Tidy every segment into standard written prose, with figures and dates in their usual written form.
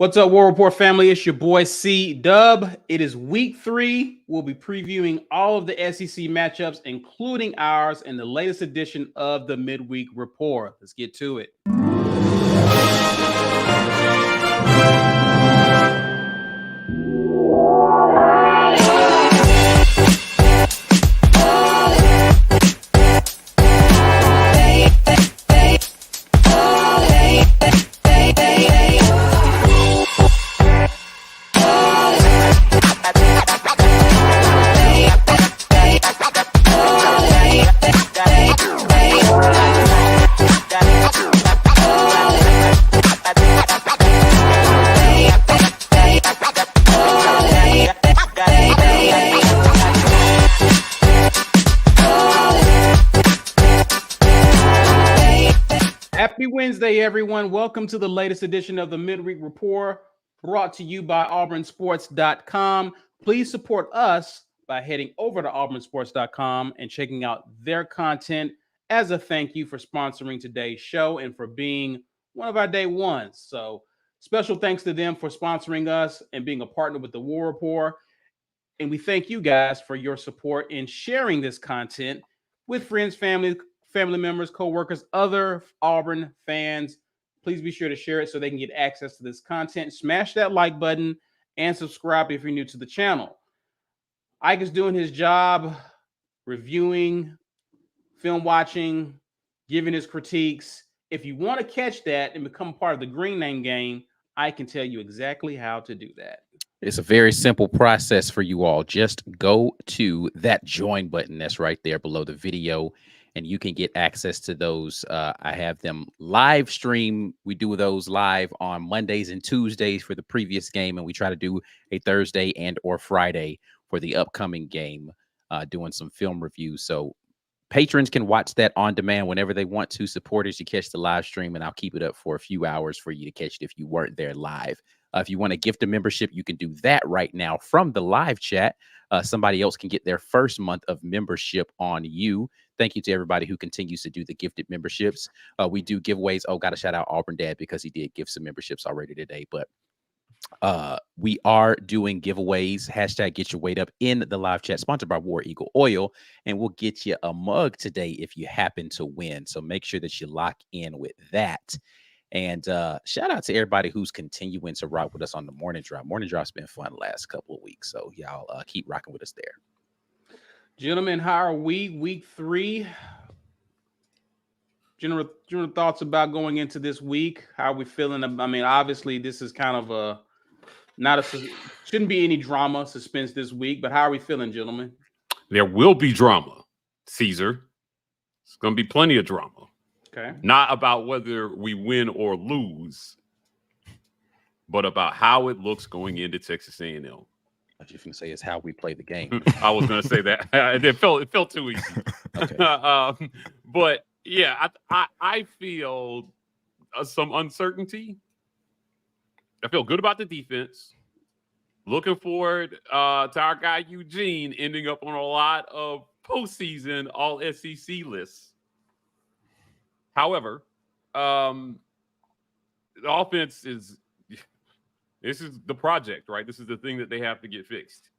What's up, War Report family? It's your boy C Dub. It is week 3. We'll be previewing all of the SEC matchups, including ours, in the latest edition of the Midweek Rapport. Let's get to it. Happy Wednesday, everyone. Welcome to the latest edition of the Midweek Rapport, brought to you by auburnsports.com. Please support us by heading over to auburnsports.com and checking out their content as a thank you for sponsoring today's show and for being one of our day ones. So special thanks to them for sponsoring us and being a partner with the War Rapport. And we thank you guys for your support in sharing this content with friends, family members, co-workers, other Auburn fans. Please be sure to share it so they can get access to this content. Smash that like button and subscribe if you're new to the channel. Ike is doing his job, reviewing, film watching, giving his critiques. If you want to catch that and become part of the Green Name Game, I can tell you exactly how to do that. It's a very simple process for you all. Just go to that join button that's right there below the video, and you can get access to those. I have them live stream. We do those live on Mondays and Tuesdays for the previous game, and we try to do a Thursday and or Friday for the upcoming game, doing some film reviews. So patrons can watch that on demand whenever they want to. Supporters, you catch the live stream, and I'll keep it up for a few hours for you to catch it if you weren't there live. If you want to gift a membership, you can do that right now from the live chat. Somebody else can get their first month of membership on you. Thank you to everybody who continues to do the gifted memberships. We do giveaways. Oh, got to shout out Auburn Dad because he did give some memberships already today. But we are doing giveaways. Hashtag get your weight up in the live chat, sponsored by War Eagle Oil. And we'll get you a mug today if you happen to win. So make sure that you lock in with that. And shout out to everybody who's continuing to rock with us on the morning drop. Morning drop's been fun the last couple of weeks. So y'all keep rocking with us there. Gentlemen, how are we? Week 3. General thoughts about going into this week. How are we feeling? I mean, obviously, this is kind of shouldn't be any drama, suspense this week. But how are we feeling, gentlemen? There will be drama, Caesar. It's going to be plenty of drama. Okay. Not about whether we win or lose, but about how it looks going into Texas A&M. What you can say is how we play the game. I was going to say that. It felt too easy. Okay. But yeah, I feel some uncertainty. I feel good about the defense. Looking forward to our guy Eugene ending up on a lot of postseason all SEC lists. However, the offense this is the project, right? This is the thing that they have to get fixed.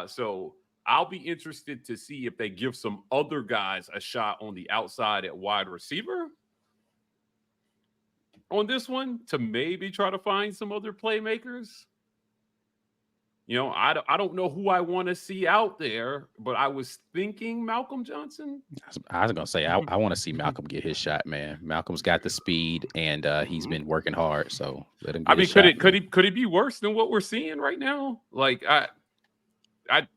So I'll be interested to see if they give some other guys a shot on the outside at wide receiver on this one to maybe try to find some other playmakers. You know, I don't know who I want to see out there, but I was thinking Malcolm Johnson. I was going to say, I want to see Malcolm get his shot, man. Malcolm's got the speed, and he's been working hard, so let him get his shot. Could it be worse than what we're seeing right now? Like, I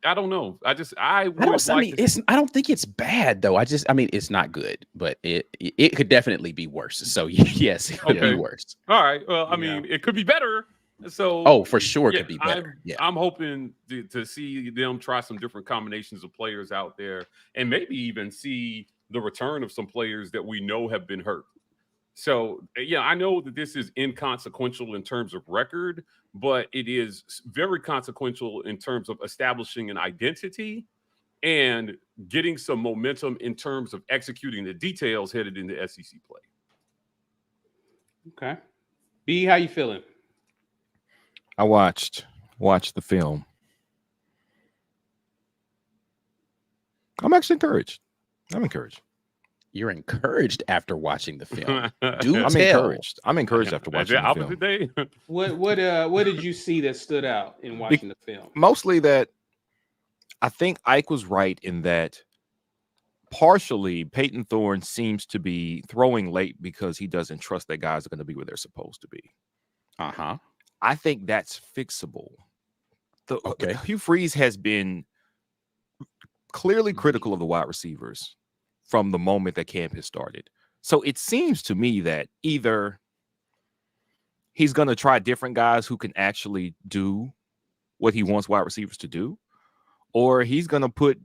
don't know. I don't think it's bad, though. It's not good, but it could definitely be worse. So, yes, it could be worse. All right. Well, I mean, it could be better. So, for sure, could be better. I'm hoping to see them try some different combinations of players out there, and maybe even see the return of some players that we know have been hurt. So, yeah, I know that this is inconsequential in terms of record, but it is very consequential in terms of establishing an identity and getting some momentum in terms of executing the details headed into SEC play. Okay. B, how you feeling? I watched the film. I'm actually encouraged. I'm encouraged. You're encouraged after watching the film. Do I'm tell. encouraged. I'm encouraged after watching the opposite film. day. What did you see that stood out in watching the film? Mostly that I think Ike was right in that partially Peyton Thorne seems to be throwing late because he doesn't trust that guys are going to be where they're supposed to be. Uh-huh. I think that's fixable. Okay. Hugh Freeze has been clearly critical of the wide receivers from the moment that camp has started. So it seems to me that either he's going to try different guys who can actually do what he wants wide receivers to do, or he's going to put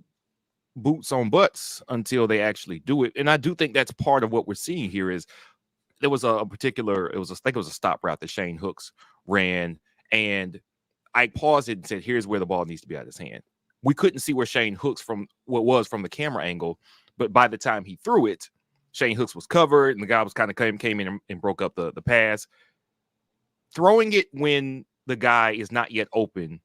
boots on butts until they actually do it. And I do think that's part of what we're seeing here is there was a particular, I think it was a stop route that Shane Hooks ran, and I paused it and said, here's where the ball needs to be out of his hand. We couldn't see where Shane Hooks from the camera angle, but by the time he threw it, Shane Hooks was covered and the guy was kind of came in and broke up the pass. Throwing it when the guy is not yet open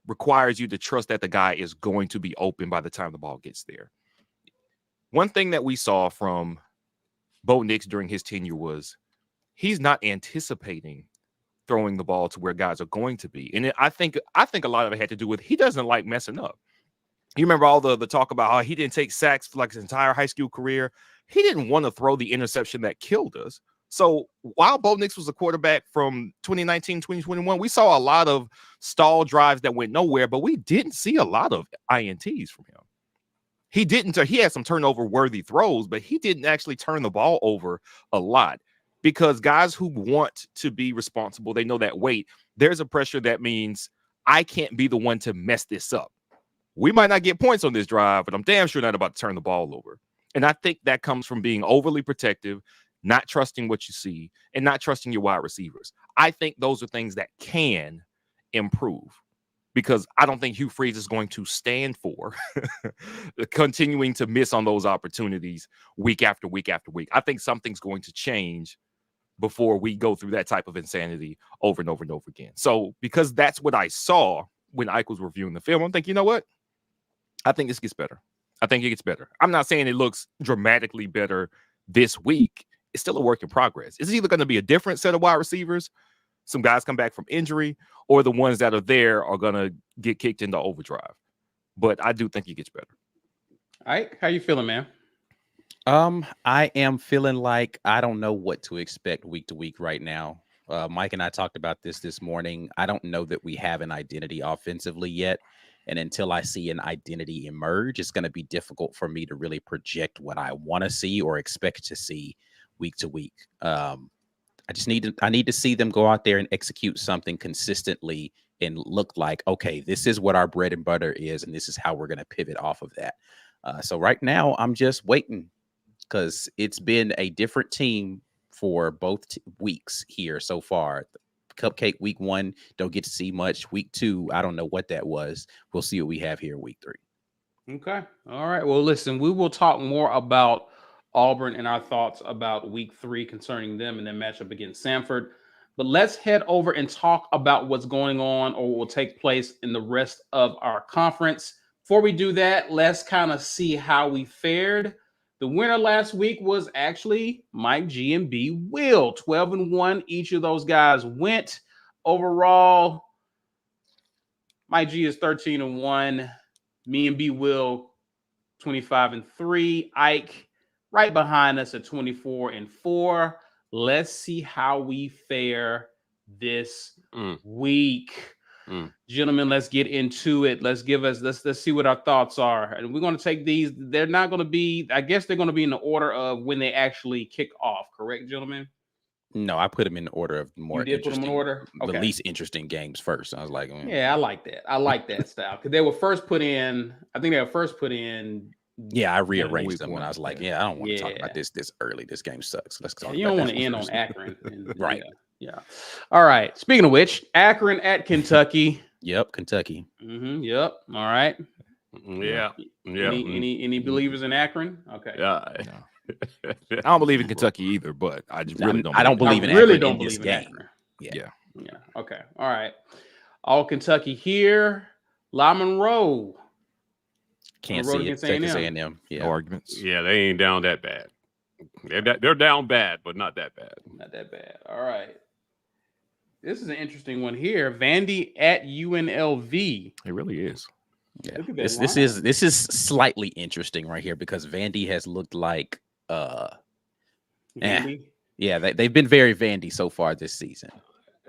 requires you to trust that the guy is going to be open by the time the ball gets there. One thing that we saw from Bo Nix during his tenure was he's not anticipating throwing the ball to where guys are going to be. And I think a lot of it had to do with he doesn't like messing up. You remember all the talk about how he didn't take sacks for like his entire high school career. He didn't want to throw the interception that killed us. So while Bo Nix was a quarterback from 2019, 2021, we saw a lot of stall drives that went nowhere, but we didn't see a lot of INTs from him. He had some turnover-worthy throws, but he didn't actually turn the ball over a lot because guys who want to be responsible, they know that, wait, there's a pressure that means I can't be the one to mess this up. We might not get points on this drive, but I'm damn sure not about to turn the ball over. And I think that comes from being overly protective, not trusting what you see, and not trusting your wide receivers. I think those are things that can improve because I don't think Hugh Freeze is going to stand for continuing to miss on those opportunities week after week after week. I think something's going to change before we go through that type of insanity over and over and over again. So because that's what I saw when Ike was reviewing the film, I'm thinking, you know what? I think this gets better. I think it gets better. I'm not saying it looks dramatically better this week. It's still a work in progress. It's either going to be a different set of wide receivers, some guys come back from injury, or the ones that are there are going to get kicked into overdrive. But I do think it gets better. Ike, how you feeling, man? I am feeling like I don't know what to expect week to week right now. Mike and I talked about this morning. I don't know that we have an identity offensively yet. And until I see an identity emerge, it's going to be difficult for me to really project what I want to see or expect to see week to week. I need to see them go out there and execute something consistently and look like, okay, this is what our bread and butter is, and this is how we're going to pivot off of that. So right now, I'm just waiting because it's been a different team for both weeks here so far. Cupcake week 1, don't get to see much. Week 2, I don't know what that was. We'll see what we have here week 3. Okay. All right. Well, listen, we will talk more about Auburn and our thoughts about week 3 concerning them and their matchup against Samford. But let's head over and talk about what's going on or will take place in the rest of our conference. Before we do that, let's kind of see how we fared. The winner last week was actually Mike G and B Will. 12-1. Each of those guys went. Overall, Mike G is 13-1. Me and B Will 25-3. Ike right behind us at 24-4. Let's see how we fare this week. Gentlemen, let's get into it. Let's see what our thoughts are. And we're going to take these. They're not going to be, I guess they're going to be in the order of when they actually kick off. Correct, gentlemen? No, I put them in the order of more You did interesting, put them in order? Okay. The least interesting games first. I was like, yeah, I like that. I like that style because they were first put in. I think they were first put in. Yeah, I rearranged them, one. and I was like, I don't want to talk about this early. This game sucks. Let's talk. You don't want to end on Akron, right? Yeah. All right. Speaking of which, Akron at Kentucky. Yep, Kentucky. Yep. All right. Yeah. Any believers in Akron? Okay. Yeah. I don't believe in Kentucky either, but I just really don't. I don't believe in really Akron don't in this believe in game. Akron. Yeah. Yeah. Okay. All right. All Kentucky here. La Monroe. Can't road see it. against Texas A&M. A&M. No Yeah. arguments. Yeah, they ain't down that bad. They're down bad, but not that bad. Not that bad. All right. This is an interesting one here. Vandy at UNLV. It really is. Yeah. Look at that This is slightly interesting right here because Vandy has looked like Vandy. yeah, they've been very Vandy so far this season.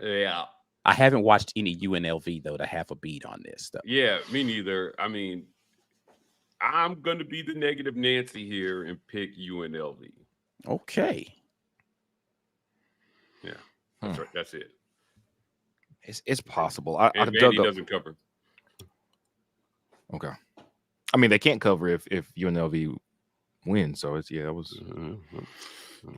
Yeah. I haven't watched any UNLV though to have a beat on this stuff. Yeah, me neither. I mean, I'm going to be the negative Nancy here and pick UNLV. Okay. Yeah, that's right. That's it. It's possible. I And dug Vandy up. doesn't cover. Okay. I mean, they can't cover if UNLV wins. So it's it was.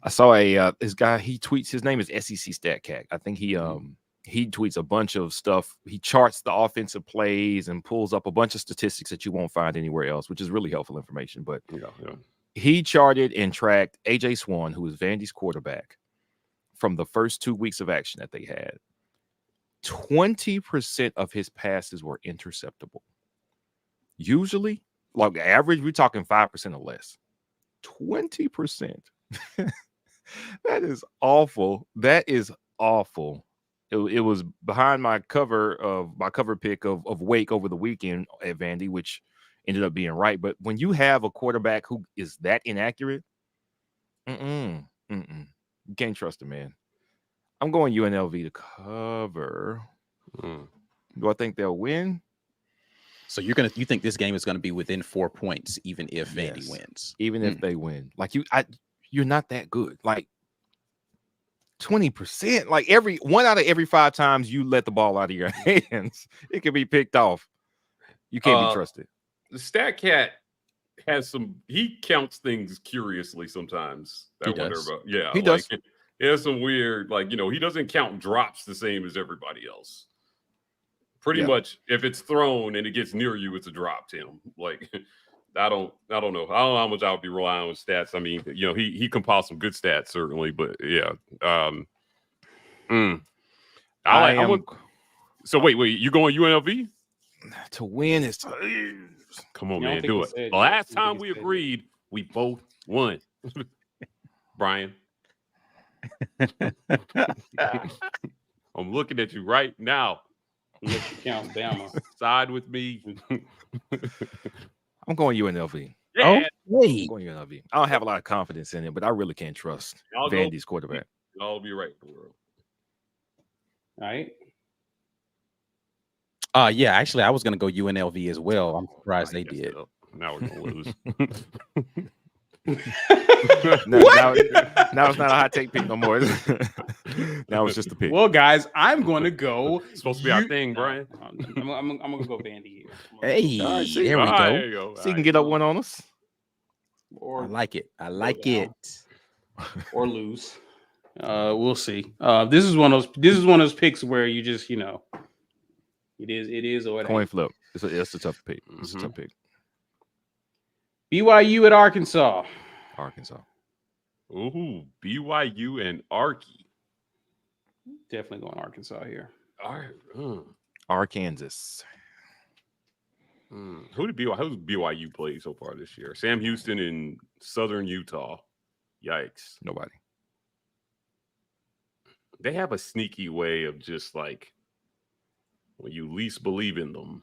I saw this guy. He tweets. His name is SEC Stat Cat. I think he tweets a bunch of stuff. He charts the offensive plays and pulls up a bunch of statistics that you won't find anywhere else, which is really helpful information. But he charted and tracked AJ Swan, who is Vandy's quarterback, from the first 2 weeks of action that they had. 20% of his passes were interceptable. Usually, like average, we're talking 5% or less. 20%. That is awful. That is awful. It was behind my cover pick of Wake over the weekend at Vandy, which ended up being right. But when you have a quarterback who is that inaccurate, you can't trust him, man. I'm going UNLV to cover. Do I think they'll win? So you think this game is going to be within 4 points, even if Vandy wins? Even if they win, like you're not that good. Like 20%, like every 1 out of every 5 times you let the ball out of your hands, it can be picked off. You can't be trusted. The Stat Cat has he counts things curiously sometimes. He does. Yeah, he does. He has some weird, he doesn't count drops the same as everybody else. Pretty much, if it's thrown and it gets near you, it's a drop, Tim. Like, I don't know. I don't know how much I would be relying on stats. I mean, he compiles some good stats, certainly, but yeah. So wait, you going UNLV? To win is come on, man, do it. The last time we agreed, we both won. Brian. I'm looking at you right now. Let's count Bama. Side with me. I'm going UNLV. Yeah. I'm going UNLV. I don't have a lot of confidence in it, but I really can't trust Vandy's quarterback. I'll be right in the world. All right. Yeah, actually, I was going to go UNLV as well. I'm surprised they did. Now we're going to lose. now it's not a hot take pick no more. Now it's just a pick. Well, guys, I'm going to go. It's supposed to be our thing, Brian. I'm going to go Vandy here. Hey, right, there we go. There you go. So you can get up one on us. Or I like it. I like it. Or lose. We'll see. This is one of those picks where you just, it is or it Coin ain't. flip. It's a tough pick. It's a tough pick. BYU at Arkansas. Arkansas. Ooh, BYU and Arky. Definitely going Arkansas here. All right. Arkansas. Who's BYU played so far this year? Sam Houston in Southern Utah. Yikes. Nobody. They have a sneaky way of just like when you least believe in them.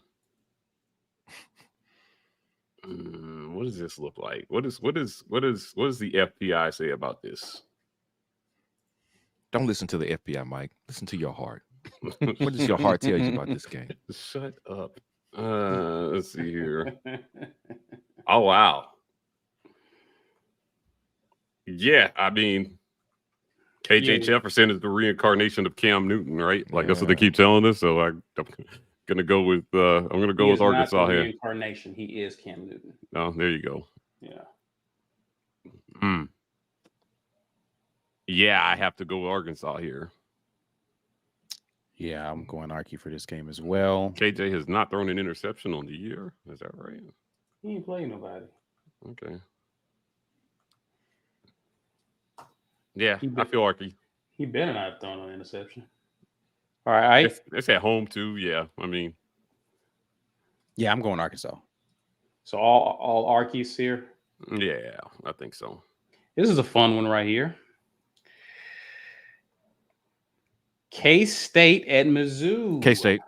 What does this look like? What does the FBI say about this? Don't listen to the FBI, Mike. Listen to your heart. What does your heart tell you about this game? Shut up. Let's see here. Oh wow. Yeah, I mean, KJ Jefferson is the reincarnation of Cam Newton, right? Like that's what they keep telling us. So I'm gonna go with with Arkansas here. Reincarnation. He is Cam Newton. Oh, there you go. Yeah. Yeah, I have to go with Arkansas here. Yeah, I'm going Arky for this game as well. KJ has not thrown an interception on the year. Is that right? He ain't playing nobody. Okay. Yeah, I feel Arky. He better not have thrown an interception. All right. It's at home too. Yeah, I mean, Yeah, I'm going Arkansas. So all Arkies here. yeah, I think so. This is a fun one right here. K-State at Mizzou. K-State.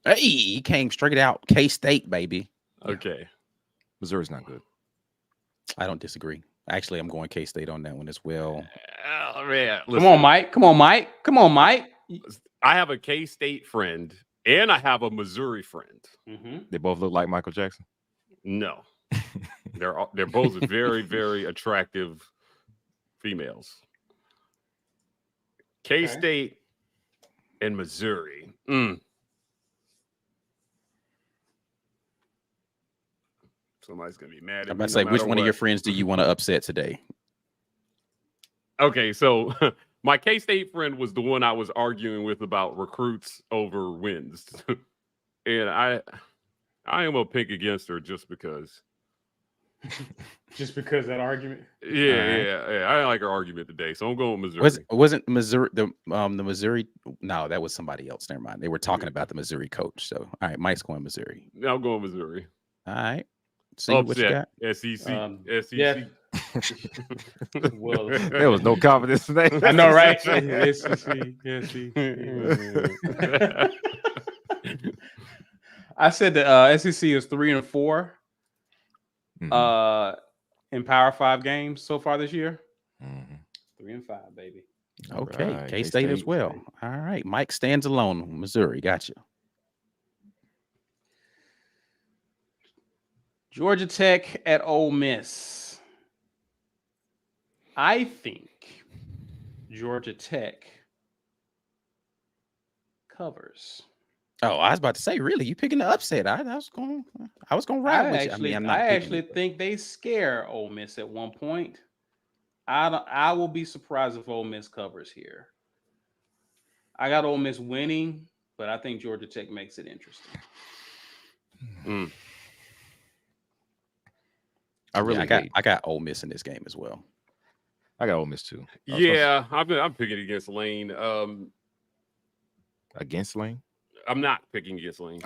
Hey, he came straight out. K-State, baby. Okay. Missouri's not good. I don't disagree. Actually, I'm going K-State on that one as well. Oh, man. Come on, Mike. Come on, Mike. Come on, Mike. I have a K-State friend and I have a Missouri friend. Mm-hmm. They both look like Michael Jackson. No, they're both very, very attractive females. K-State and Missouri. Somebody's gonna be mad at me. I'm about to say, which one of your friends do you want to upset today? Okay, so my K-State friend was the one I was arguing with about recruits over wins, and I am gonna pick against her just because. Just because that argument. Yeah. I didn't like her argument today, so I'm going with Missouri. Wasn't Missouri the Missouri? No, that was somebody else. Never mind. They were talking about the Missouri coach. So, all right, Mike's going Missouri. I'm going Missouri. All right. See what you got. SEC. SEC. Yeah. Well, There was no confidence in that. I know, right? I said the SEC is 3-4 in Power 5 games so far this year. 3-5, baby. Okay, right, K-State as K-State. well. All right, Mike stands alone. Missouri, got you. Georgia Tech at Ole Miss. I think Georgia Tech covers. Oh, I was about to say, really, you picking the upset? I was going to ride with you. I mean, I'm not. I picking actually it, but- think they scare Ole Miss at one point. I will be surprised if Ole Miss covers here. I got Ole Miss winning, but I think Georgia Tech makes it interesting. I got Ole Miss in this game as well. I got Ole Miss too. Yeah, I'm picking against Lane. Against Lane? I'm not picking against Lane.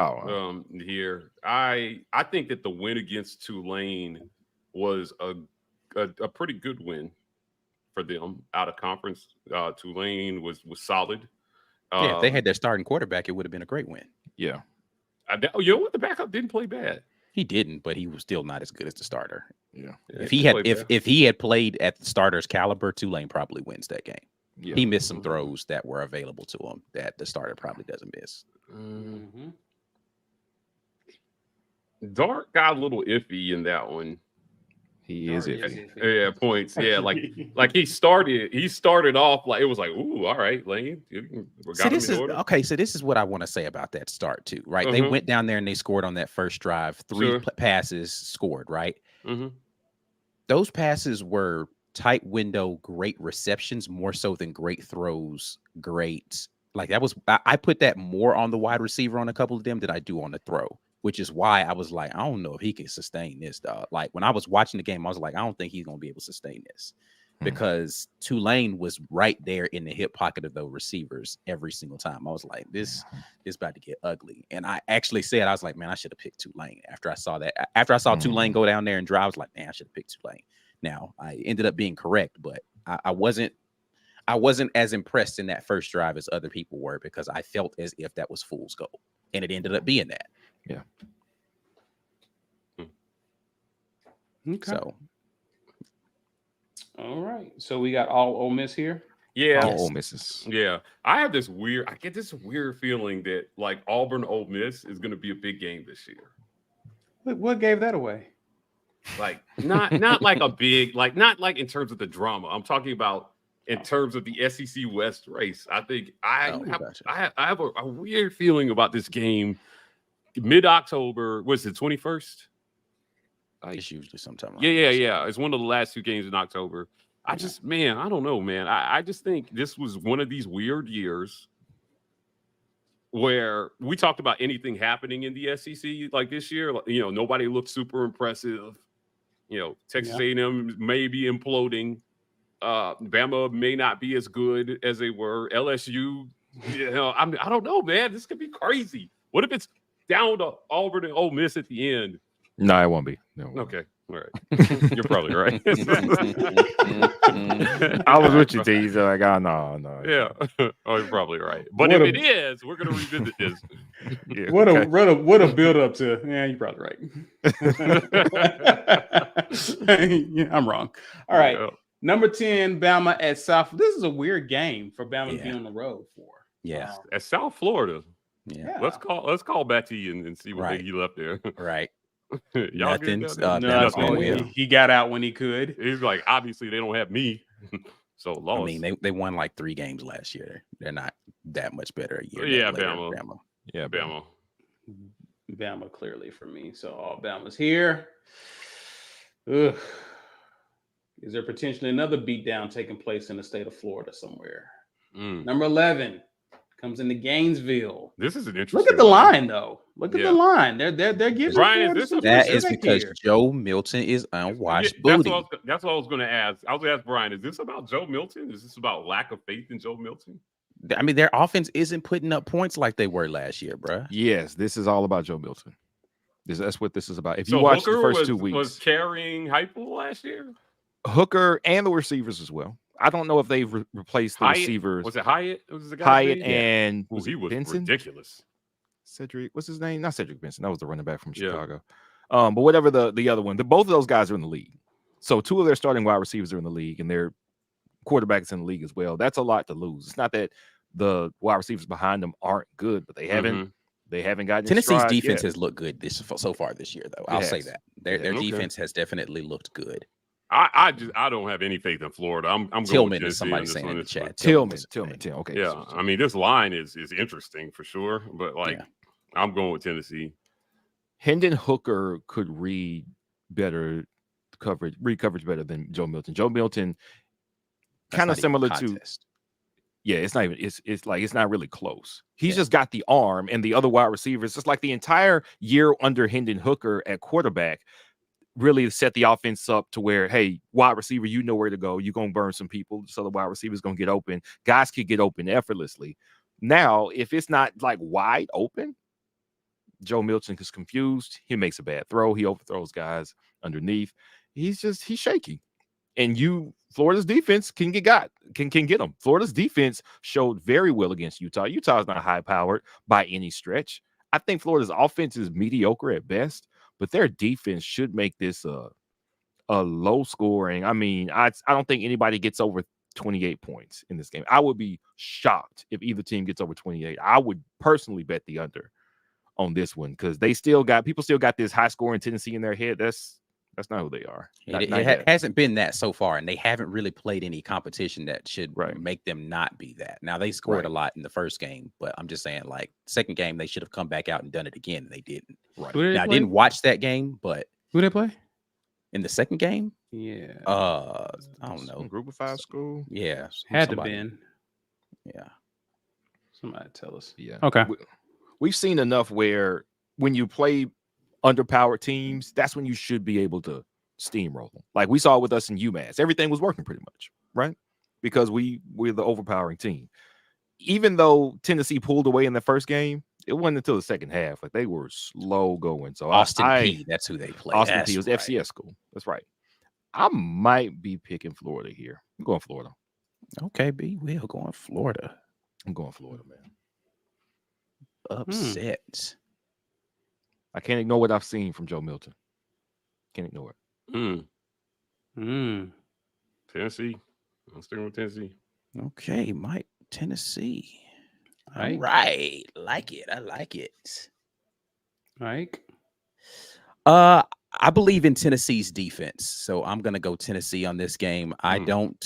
Here, I think that the win against Tulane was a pretty good win for them out of conference. Tulane was solid. Yeah, if they had their starting quarterback, it would have been a great win. Yeah. You know what? The backup didn't play bad. He didn't, but he was still not as good as the starter. Yeah. If he had played at the starter's caliber, Tulane probably wins that game. Yeah. He missed some throws that were available to him that the starter probably doesn't miss. Dart got a little iffy in that one. He is iffy. Yeah, points. Yeah, like he started off like it was like, ooh, all right, Lane. So this is what I want to say about that start too, right? They went down there and they scored on that first drive. Three passes scored, right? Those passes were tight window, great receptions, more so than great throws. Great, like that was. I put that more on the wide receiver on a couple of them than I do on the throw, which is why I was like, I don't know if he can sustain this, dog. Like when I was watching the game, I was like, I don't think he's gonna be able to sustain this because Tulane was right there in the hip pocket of those receivers every single time. I was like, this is about to get ugly. And I actually said, I was like, man, I should have picked Tulane after I saw that. After I saw Tulane go down there and drive, I was like, man, I should have picked Tulane. Now I ended up being correct, but I wasn't as impressed in that first drive as other people were because I felt as if that was fool's gold, and it ended up being that. Yeah. Okay. So, all right. So we got all Ole Miss here. Yeah. All Ole Misses. Yeah. I get this weird feeling that like Auburn Ole Miss is going to be a big game this year. What gave that away? Like not like a big, like not like in terms of the drama. I'm talking about in terms of the SEC West race. I think I have a weird feeling about this game. Mid-October, was it 21st? it's usually sometime. Yeah. It's one of the last 2 games in October. I don't know, man. I just think this was one of these weird years where we talked about anything happening in the SEC like this year. You know, nobody looked super impressive. You know, Texas A&M may be imploding. Bama may not be as good as they were. LSU I don't know, man. This could be crazy. What if it's down to Auburn and Ole Miss at the end? No, it won't be. No. Okay. All right. You're probably right. I was with you, T. So like, oh, no. Yeah. Oh, you're probably right. But What if a- it is, we're going to revisit this. Yeah, What okay. a build up to. Yeah, you're probably right. Yeah, I'm wrong. All right. Yeah. Number 10, Bama at South. This is a weird game for Bama to be on the road for. Yeah. At South Florida. Yeah. Let's call Batty and see what Right. he left there. Right. Y'all Nothing. good down there? No, Bama's gonna he, win. he got out when he could. He's like, obviously they don't have me. So lost. I mean, they won like 3 games last year. They're not that much better a year. Yeah, later, Bama. Yeah, Bama. Bama clearly for me. So all Bama's here. Ugh. Is there potentially another beatdown taking place in the state of Florida somewhere? Number 11 comes into Gainesville. This is an interesting. Look at the line, though. Look at Yeah. the line. They're giving Brian, is Florida this some That is respect because here. Joe Milton is unwashed Yeah, booty. that's what I was going to ask. I was going to ask Brian, is this about Joe Milton? Is this about lack of faith in Joe Milton? I mean, their offense isn't putting up points like they were last year, bruh. Yes, this is all about Joe Milton. That's what this is about. If you So watch Hooker the first was, 2 weeks, was carrying Heupel last year. Hooker and the receivers as well. I don't know if they've replaced the Hyatt? receivers. Was it Hyatt? Was the guy? Hyatt and Ooh, was he it was Benson? ridiculous. Cedric, what's his name? Not Cedric Benson. That was the running back from Yeah. Chicago. But whatever the other one, both of those guys are in the league. So 2 of their starting wide receivers are in the league, and their quarterbacks in the league as well. That's a lot to lose. It's not that the wide receivers behind them aren't good, but they haven't gotten Tennessee's stride defense yet. has looked good so far this year, though. I'll say has. that their Okay. defense has definitely looked good. I don't have any faith in Florida. I'm going Tillman with is somebody Tennessee saying on in the this one. chat. Tillman. Okay. Yeah, I mean this line is interesting for sure, but Yeah. I'm going with Tennessee. Hendon Hooker could read coverage better than Joe Milton. Joe Milton, That's kind not of even similar a to. contest. Yeah, it's not even. It's like it's not really close. He's Yeah. just got the arm, and the other wide receivers. It's like the entire year under Hendon Hooker at quarterback really set the offense up to where, hey, wide receiver, you know where to go. You're gonna burn some people, so the wide receiver's gonna get open. Guys could get open effortlessly. Now, if it's not like wide open, Joe Milton is confused. He makes a bad throw. He overthrows guys underneath. He's shaky. And Florida's defense can get them. Florida's defense showed very well against Utah. Utah's not high powered by any stretch. I think Florida's offense is mediocre at best, but their defense should make this a low scoring. I mean, I don't think anybody gets over 28 points in this game. I would be shocked if either team gets over 28. I would personally bet the under on this one because people still got this high scoring Tennessee in their head. That's not who they are. It hasn't been that so far, and they haven't really played any competition that should Right. make them not be that. Now they scored a lot in the first game, but I'm just saying, like, second game they should have come back out and done it again, and they didn't. Right. Who did they Now I play? didn't watch that game, but Who they play? in the second game, Yeah. I don't know. Group of 5 school. Yeah, Had to somebody- been. Yeah, Somebody tell us. Yeah. Okay. We've seen enough where when you play underpowered teams, that's when you should be able to steamroll them. Like we saw with us in UMass. Everything was working pretty much, right? Because we're the overpowering team. Even though Tennessee pulled away in the first game, it wasn't until the second half. Like they were slow going. So Austin P. That's who they play. Austin P That's was right. FCS school. That's right. I might be picking Florida here. I'm going Florida. Okay, B. Will going Florida. I'm going Florida, man. Upset. I can't ignore what I've seen from Joe Milton. Can't ignore it. Tennessee. I'm sticking with Tennessee. Okay, Mike, Tennessee. All Right. right. Like it. I like it. Mike. I believe in Tennessee's defense, so I'm gonna go Tennessee on this game. I don't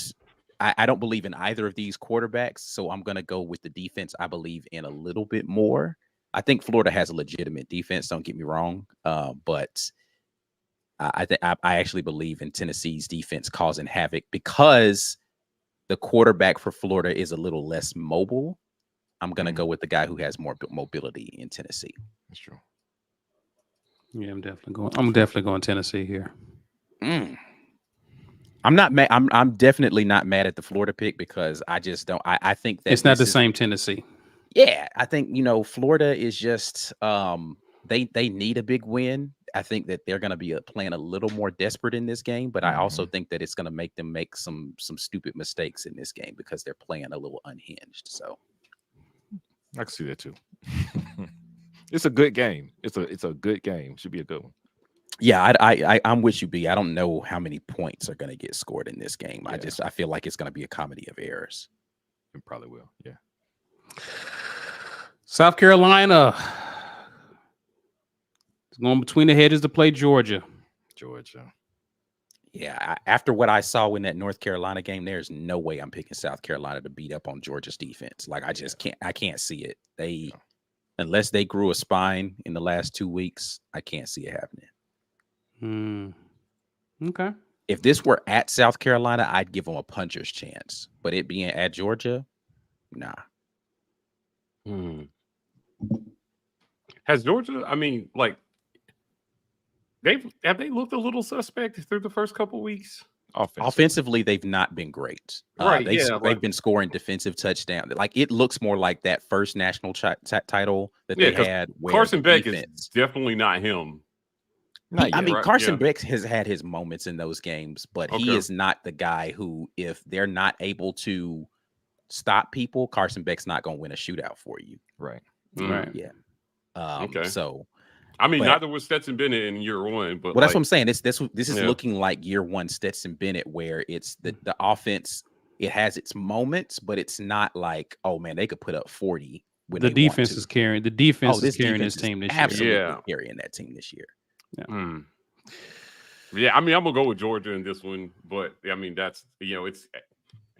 believe in either of these quarterbacks, so I'm gonna go with the defense I believe in a little bit more. I think Florida has a legitimate defense, don't get me wrong, but I actually believe in Tennessee's defense causing havoc because the quarterback for Florida is a little less mobile. I'm gonna go with the guy who has more mobility in Tennessee. That's true. Yeah, I'm definitely going Tennessee here. I'm not mad. I'm definitely not mad at the Florida pick because I just don't. I think that It's not the same Tennessee. Yeah, I think Florida is just they need a big win. I think that they're going to be playing a little more desperate in this game, but I also think that it's going to make them make some stupid mistakes in this game because they're playing a little unhinged. So I can see that too. It's a good game. It's a good game. Should be a good one. Yeah, I'm with you, B. I don't know how many points are going to get scored in this game. Yeah. I feel like it's going to be a comedy of errors. It probably will. Yeah. South Carolina is going between the hedges to play Georgia. Yeah, after what I saw in that North Carolina game, there's no way I'm picking South Carolina to beat up on Georgia's defense. Like I just can't. I can't see it. Unless they grew a spine in the last 2 weeks, I can't see it happening. Okay. If this were at South Carolina, I'd give them a puncher's chance. But it being at Georgia, nah. Has Georgia? I mean, like, have they looked a little suspect through the first couple weeks? Offensively, they've not been great. Right? They've been scoring defensive touchdowns. Like it looks more like that first national title that they had. Where Carson Beck is definitely not him. Carson Beck has had his moments in those games, but he is not the guy who, if they're not able to stop people, Carson Beck's not going to win a shootout for you. Right. Right. Yeah. So, I mean, neither was Stetson Bennett in year one, but that's what I'm saying. This is looking like year one Stetson Bennett, where it's the offense. It has its moments, but it's not like, oh man, they could put up 40. When the defense is carrying. The defense is carrying this team this year. Absolutely carrying that team this year. Yeah. Yeah, I mean, I'm gonna go with Georgia in this one, but I mean, that's it's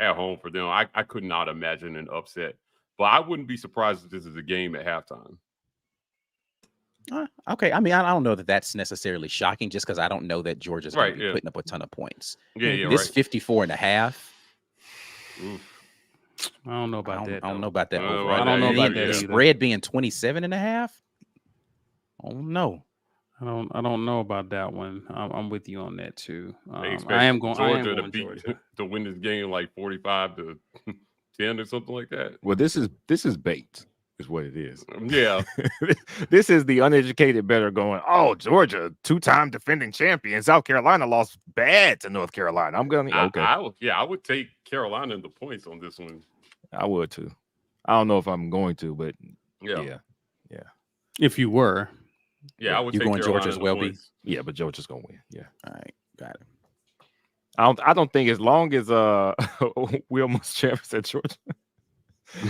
at home for them. I could not imagine an upset, but I wouldn't be surprised if this is a game at halftime. Okay, I mean, I don't know that that's necessarily shocking, just because I don't know that Georgia's going to be putting up a ton of points. This 54.5. I don't know about that. I don't know about that. I don't know about that. The spread being 27.5. I don't know. I don't know about that one. I'm with you on that too. I am going Georgia to win this game like 45-10 or something like that. Well, this is bait, is what it is. Yeah. This is the uneducated better going, oh, Georgia, 2-time defending champion. South Carolina lost bad to North Carolina. I'm going okay. I would take Carolina in the points on this one. I would too. I don't know if I'm going to, but yeah. If you were. Yeah, I would take going Georgia as well, B. Yeah, but Georgia's gonna win. Yeah. All right, got it. I don't think as long as Will Muschamp at Georgia,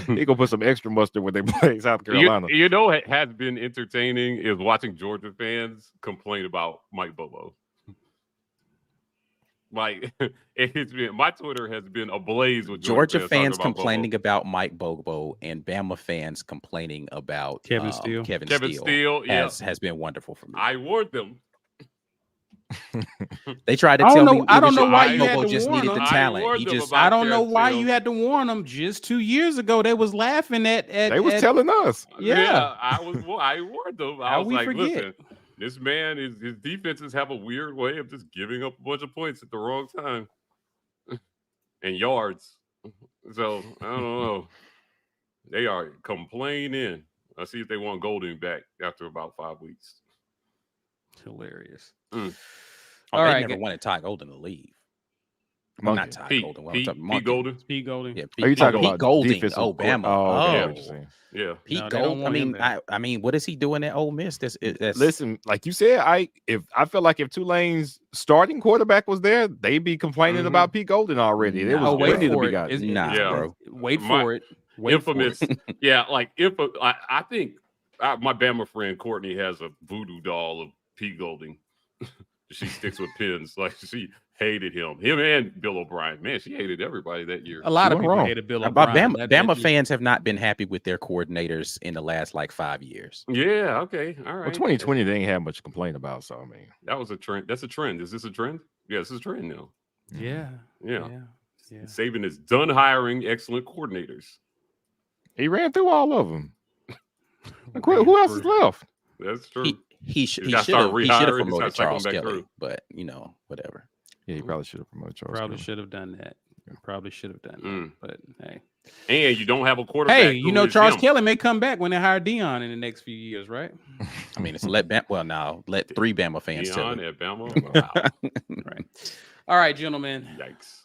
he gonna put some extra mustard when they play South Carolina. It has been entertaining is watching Georgia fans complain about Mike Bobo. Like it's been, my Twitter has been ablaze with Georgia fans complaining about Mike Bobo and Bama fans complaining about Kevin Steele. Kevin Steele has been wonderful for me. I warned them. They tried to tell me. I don't know why you had Bobo to just warn needed them. the talent. I don't know why you had to warn them. Just 2 years ago, they was laughing at they was telling us. Yeah, I warned them. I was like, listen. This man his defenses have a weird way of just giving up a bunch of points at the wrong time and yards. So I don't know. They are complaining. Let's see if they want Golding back after about 5 weeks. Hilarious. All right, never wanted Ty Golden to leave. Well, not Ty Golden. Pete Golden. Pete Golden. Yeah, Are you talking about Golding? Oh, Bama. Yeah. Pete Golding. I mean, what is he doing at Ole Miss? Listen, like you said, I feel like if Tulane's starting quarterback was there, they'd be complaining about Pete Golden already. It was wait for it. Bro. Wait for it. Infamous. Yeah, like I think my Bama friend Courtney has a voodoo doll of Pete Golding. She sticks with pins. Like she hated him and Bill O'Brien. Man, she hated everybody that year. A lot of people hated Bill O'Brien. Bama fans have not been happy with their coordinators in the last 5 years. Yeah. Okay. All right. Well, 2020 they ain't have much to complain about. So I mean, that was a trend. That's a trend. Is this a trend? Yeah, this is a trend now. Yeah. Saban is done hiring excellent coordinators. He ran through all of them. Who else is left? That's true. He should have promoted Charles Kelly, but whatever. Yeah, he probably should have promoted Charles. Probably should have done that. Probably should have done that, but hey. And you don't have a quarterback. Hey, you know, Charles him. Kelly may come back when they hire Dion in the next few years, right? I mean, it's let 3 Bama fans tell Dion it. at Bama. Wow. Right. All right, gentlemen. Yikes.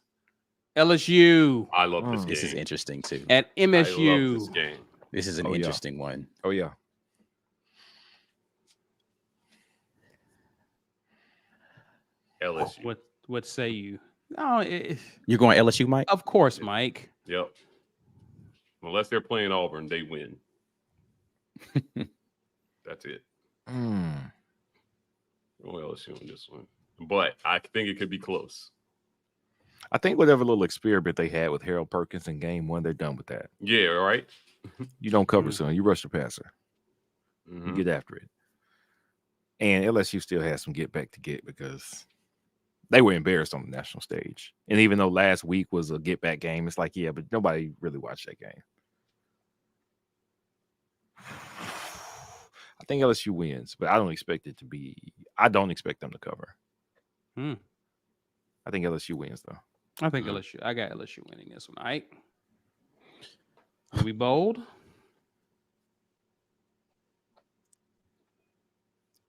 LSU. I love this game. This is interesting too. At I love MSU. this game. This is an interesting one. Oh yeah. LSU. What say you? Oh, You're going LSU, Mike? of course, Mike. Yep. Unless they're playing Auburn, they win. That's it. Mm. Go LSU on this one. But I think it could be close. I think whatever little experiment they had with Harold Perkins in game 1, they're done with that. Yeah, right? You don't cover son, you rush the passer. Mm-hmm. You get after it. And LSU still has some get back to get because they were embarrassed on the national stage. And even though last week was a get back game, it's like, yeah, but nobody really watched that game. I think LSU wins, but I don't expect them to cover. I think LSU wins though. I think LSU. I got LSU winning this one. All right. Are we bold?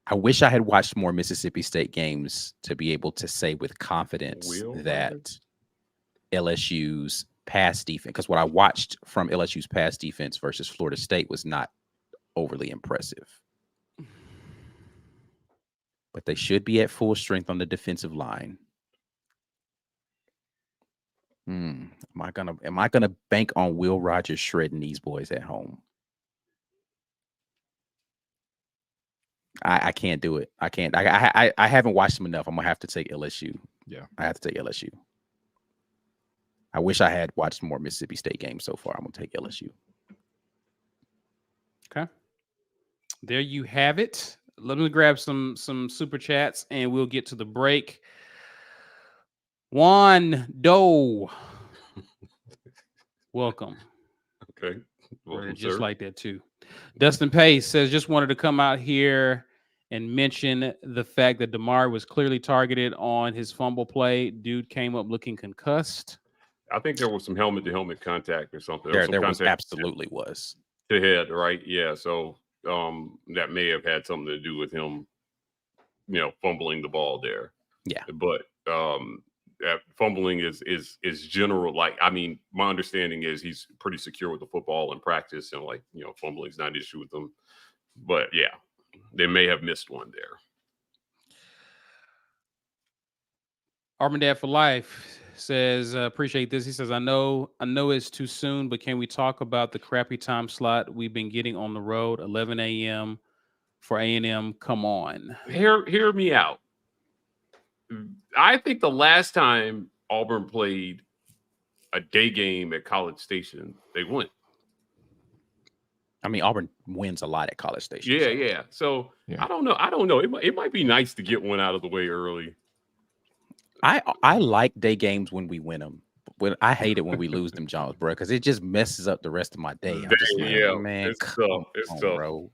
I wish I had watched more Mississippi State games to be able to say with confidence that LSU's pass defense, because what I watched from LSU's pass defense versus Florida State was not overly impressive. But they should be at full strength on the defensive line. Am I gonna bank on Will Rogers shredding these boys at home? I can't do it. I can't. I haven't watched them enough. I'm gonna have to take LSU. Yeah, I have to take LSU. I wish I had watched more Mississippi State games so far. I'm gonna take LSU. Okay. There you have it. Let me grab some super chats and we'll get to the break. Juan Doe. Welcome. Okay. Welcome, Just sir. like that too. Dustin Pace says, just wanted to come out here and mention the fact that DeMar was clearly targeted on his fumble play. Dude came up looking concussed. I think there was some helmet-to-helmet contact or something. There was absolutely was. To head, right? Yeah. So that may have had something to do with him, fumbling the ball there. Yeah. But fumbling is general. Like, I mean, my understanding is he's pretty secure with the football in practice, and fumbling is not an issue with them. But yeah, they may have missed one there. Auburn Dad for Life says, appreciate this. He says, I know it's too soon, but can we talk about the crappy time slot we've been getting on the road, 11 a.m. for A&M? Come on. Hear me out. I think the last time Auburn played a day game at College Station, they won. I mean, Auburn wins a lot at College Station. Yeah. So yeah. I don't know. It might be nice to get one out of the way early. I like day games when we win them. But I hate it when we lose them, Jones, bro, because it just messes up the rest of my day. I'm just like, man, it's tough. It's tough, bro.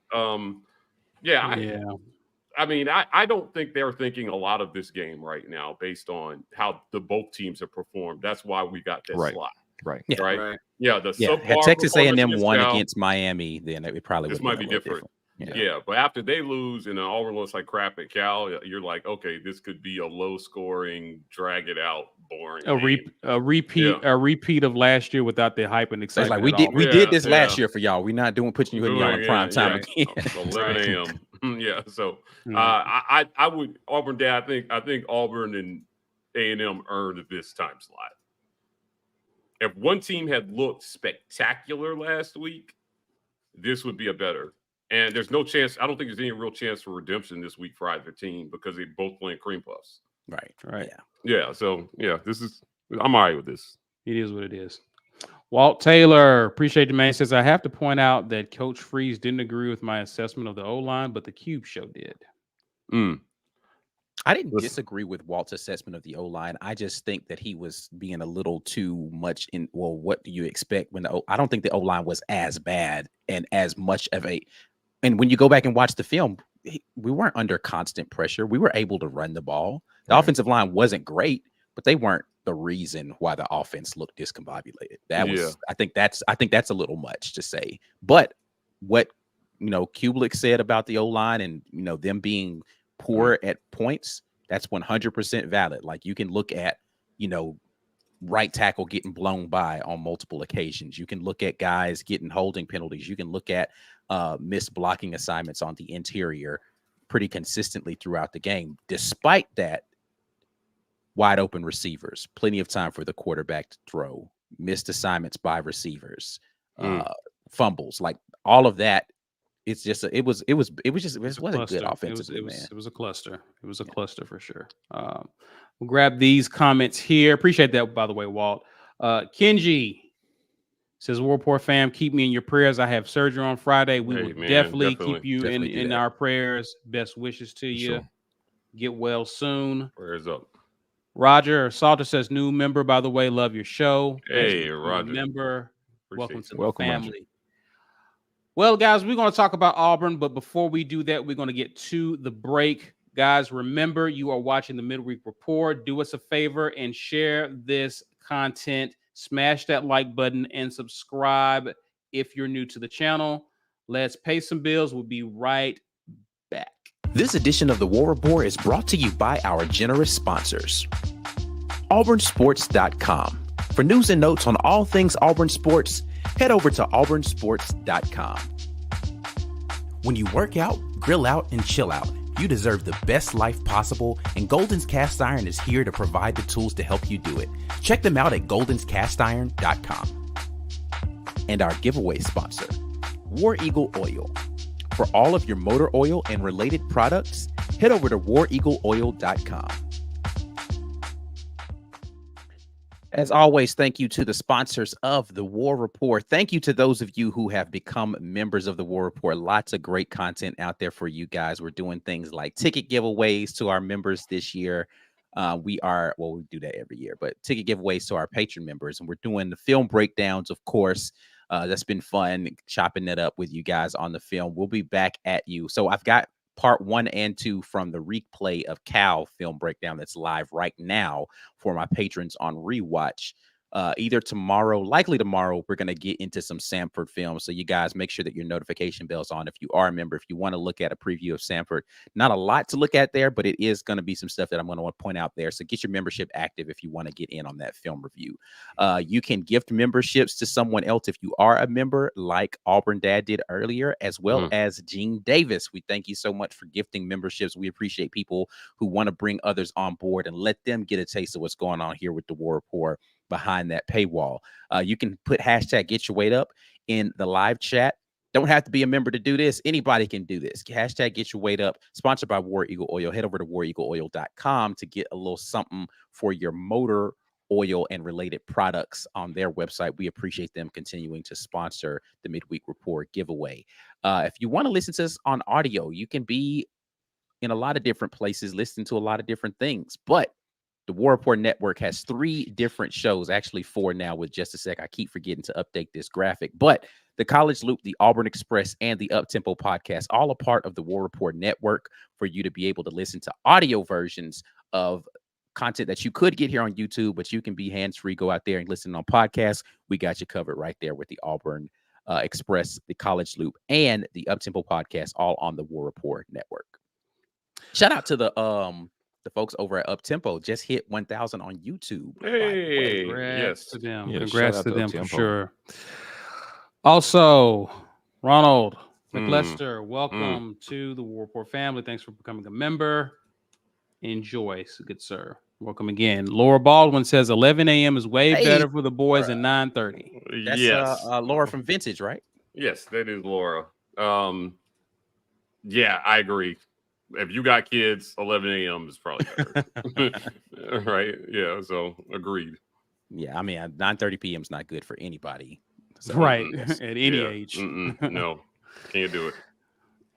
I mean, I don't think they're thinking a lot of this game right now based on how both teams have performed. That's why we got that slot. Right. Yeah. Right. Yeah. Had Texas A&M won against Miami, then it probably would might be different. Yeah, but after they lose and Auburn looks like crap at Cal, you're like, okay, this could be a low-scoring, drag it out, boring. A repeat of last year without the hype and excitement. It's like we did this last year for y'all. We're not putting you on prime time again. 11 a.m. Yeah. So I would Auburn Dad. I think Auburn and A&M earned this time slot. If one team had looked spectacular last week, this would be a better. And there's no chance. I don't think there's any real chance for redemption this week for either team because they're both playing cream puffs. Right. Yeah. So I'm all right with this. It is what it is. Walt Taylor, appreciate the man. Says, I have to point out that Coach Freeze didn't agree with my assessment of the O-line, but the Cube Show did. I didn't disagree with Walt's assessment of the O-line. I just think that he was being a little too much in, well, what do you expect when I don't think the O-line was as bad and as much of a, and when you go back and watch the film, we weren't under constant pressure. We were able to run the ball. The offensive line wasn't great, but they weren't the reason why the offense looked discombobulated. That was, Yeah. I think that's a little much to say. But what Kublik said about the O-line and them being poor at points, that's 100% valid. Like you can look at right tackle getting blown by on multiple occasions. You can look at guys getting holding penalties. You can look at missed blocking assignments on the interior pretty consistently throughout the game. Despite that, wide open receivers, plenty of time for the quarterback to throw, missed assignments by receivers, fumbles, like all of that. It's just it wasn't good offensively, man. It was a cluster. It was a cluster for sure. We'll grab these comments here. Appreciate that, by the way, Walt. Kenji says, Rapport fam, keep me in your prayers. I have surgery on Friday. We will definitely keep you in our prayers. Best wishes to you. Sure. Get well soon. Prayers up. Roger Salter says, new member, by the way, love your show. Hey, Roger. Member. Welcome to the family. Roger. Well, guys, we're going to talk about Auburn, but before we do that, we're going to get to the break. Guys, remember, you are watching the Midweek Report. Do us a favor and share this content. Smash that like button and subscribe if you're new to the channel. Let's pay some bills. We'll be right back. This edition of the War Report is brought to you by our generous sponsors. AuburnSports.com. For news and notes on all things Auburn Sports, head over to AuburnSports.com. When you work out, grill out, and chill out, you deserve the best life possible, and Golden's Cast Iron is here to provide the tools to help you do it. Check them out at goldenscastiron.com. And our giveaway sponsor, War Eagle Oil. For all of your motor oil and related products, head over to wareagleoil.com. As always, thank you to the sponsors of the War Report. Thank you to those of you who have become members of the War Report. Lots of great content out there for you guys. We're doing things like ticket giveaways to our members this year. We do that every year, but ticket giveaways to our patron members. And we're doing the film breakdowns, of course. That's been fun chopping that up with you guys on the film. We'll be back at you. So I've got part 1 and 2 from the replay of Cal film breakdown that's live right now for my patrons on rewatch. Either tomorrow, likely tomorrow, we're going to get into some Samford films. So you guys make sure that your notification bell's on if you are a member. If you want to look at a preview of Samford, not a lot to look at there, but it is going to be some stuff that I'm going to want to point out there. So get your membership active if you want to get in on that film review. You can gift memberships to someone else if you are a member, like Auburn Dad did earlier, as well as Gene Davis. We thank you so much for gifting memberships. We appreciate people who want to bring others on board and let them get a taste of what's going on here with the War Report behind that paywall. You can put hashtag get your weight up in the live chat. Don't have to be a member to do this. Anybody can do this. Hashtag get your weight up, sponsored by War Eagle Oil. Head over to wareagleoil.com to get a little something for your motor oil and related products on their website. We appreciate them continuing to sponsor the Midweek Report giveaway. If you want to listen to us on audio, you can be in a lot of different places, listening to a lot of different things, but the War Report Network has 3 different shows, actually 4 now with just a sec. I keep forgetting to update this graphic, but the College Loop, the Auburn Express, and the Uptempo podcast, all a part of the War Report Network for you to be able to listen to audio versions of content that you could get here on YouTube, but you can be hands-free, go out there and listen on podcasts. We got you covered right there with the Auburn Express, the College Loop, and the Uptempo podcast, all on the War Report Network. Shout out to the folks over at Uptempo. Just hit 1,000 on YouTube. Hey, Congrats to them. Yeah, Congrats shout to out to them for Uptempo. sure. Also, Ronald McLester, welcome to the War Report family. Thanks for becoming a member. Enjoy, good sir. Welcome again. Laura Baldwin says 11 a.m. is way better for the boys than 9:30. That's yes. Laura from Vintage, right? Yes, that is Laura. Yeah, I agree. If you got kids, 11 a.m. is probably better. Right? Yeah, so agreed. Yeah, I mean, 9:30 p.m. is not good for anybody. So, Right, at any age. No, can't do it.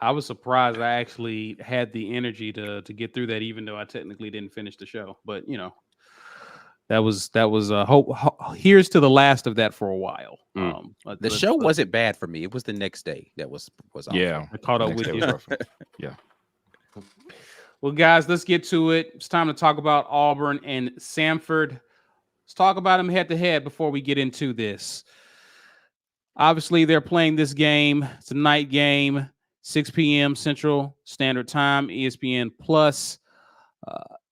I was surprised I actually had the energy to get through that, even though I technically didn't finish the show. But, you know, that was hope. Here's to the last of that for a while. The show wasn't bad for me. It was the next day that was awful. Yeah, I caught up next with day you. was rough. Yeah. Well, guys, let's get to it. It's time to talk about Auburn and Samford. Let's talk about them head to head before we get into this. Obviously, they're playing this game. It's a night game, 6 p.m. Central Standard Time, ESPN Plus.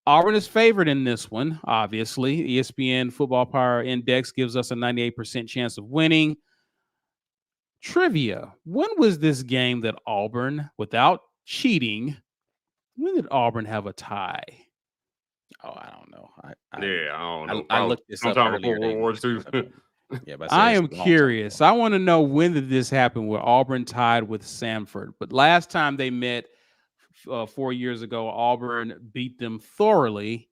Auburn is favored in this one, obviously. ESPN Football Power Index gives us a 98% chance of winning. Trivia. When was this game that Auburn, without cheating, when did Auburn have a tie? Oh, I don't know. I don't know. I looked this up sometime earlier. before World War II. Yeah, but I am curious. I want to know when did this happen where Auburn tied with Samford. But last time they met 4 years ago, Auburn beat them thoroughly.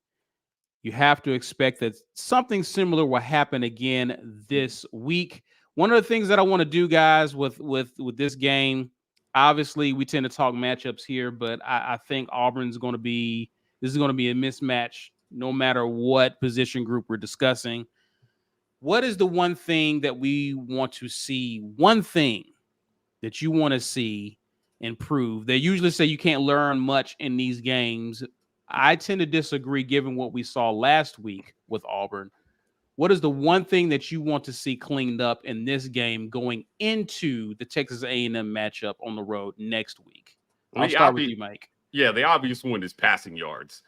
You have to expect that something similar will happen again this week. One of the things that I want to do, guys, with this game, obviously we tend to talk matchups here, but I think this is going to be a mismatch no matter what position group we're discussing. What is the one thing that we want to see? One thing that you want to see improve? They usually say you can't learn much in these games. I tend to disagree given what we saw last week with Auburn. What is the one thing that you want to see cleaned up in this game going into the Texas A&M matchup on the road next week? I'll start with you, Mike. Yeah, the obvious one is passing yards.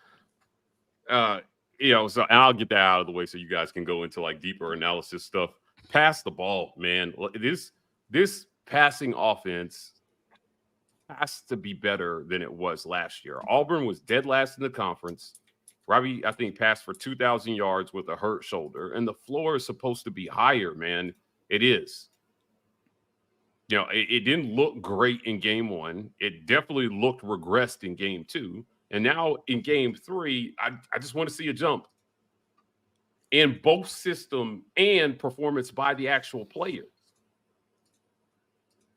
So and I'll get that out of the way so you guys can go into like deeper analysis stuff. Pass the ball, man. This passing offense has to be better than it was last year. Auburn was dead last in the conference. Robbie, I think, passed for 2,000 yards with a hurt shoulder, and the floor is supposed to be higher, man. It is. It didn't look great in game one. It definitely looked regressed in game two. And now in game three, I just want to see a jump in both system and performance by the actual players.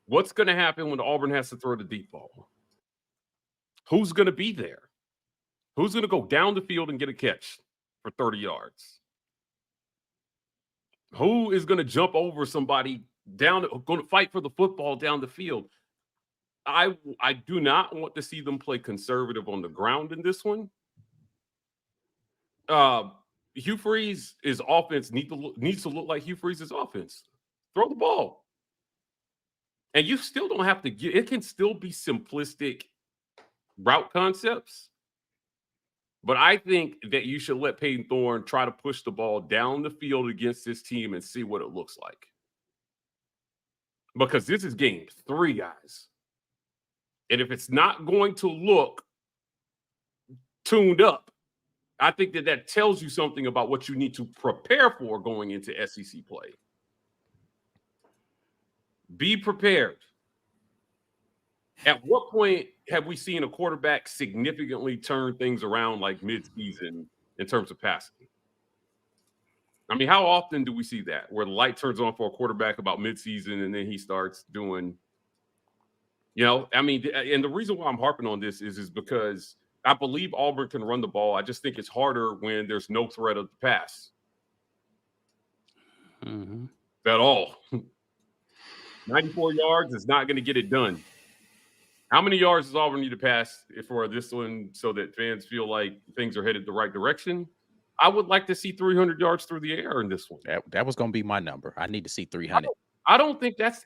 What's going to happen when Auburn has to throw the deep ball? Who's going to be there? Who's going to go down the field and get a catch for 30 yards? Who is going to jump over somebody going to fight for the football down the field? I do not want to see them play conservative on the ground in this one. Hugh Freeze's offense needs to look like Hugh Freeze's offense. Throw the ball. And you still don't have to it can still be simplistic route concepts. But I think that you should let Peyton Thorne try to push the ball down the field against this team and see what it looks like. Because this is game 3, guys. And if it's not going to look tuned up, I think that tells you something about what you need to prepare for going into SEC play. Be prepared. At what point have we seen a quarterback significantly turn things around like mid-season in terms of passing? I mean, how often do we see that where the light turns on for a quarterback about mid-season and then he starts doing, and the reason why I'm harping on this is because I believe Auburn can run the ball. I just think it's harder when there's no threat of the pass. Mm-hmm. At all. 94 yards is not going to get it done. How many yards does Auburn need to pass for this one so that fans feel like things are headed the right direction? I would like to see 300 yards through the air in this one. That was going to be my number. I need to see 300. I don't think that's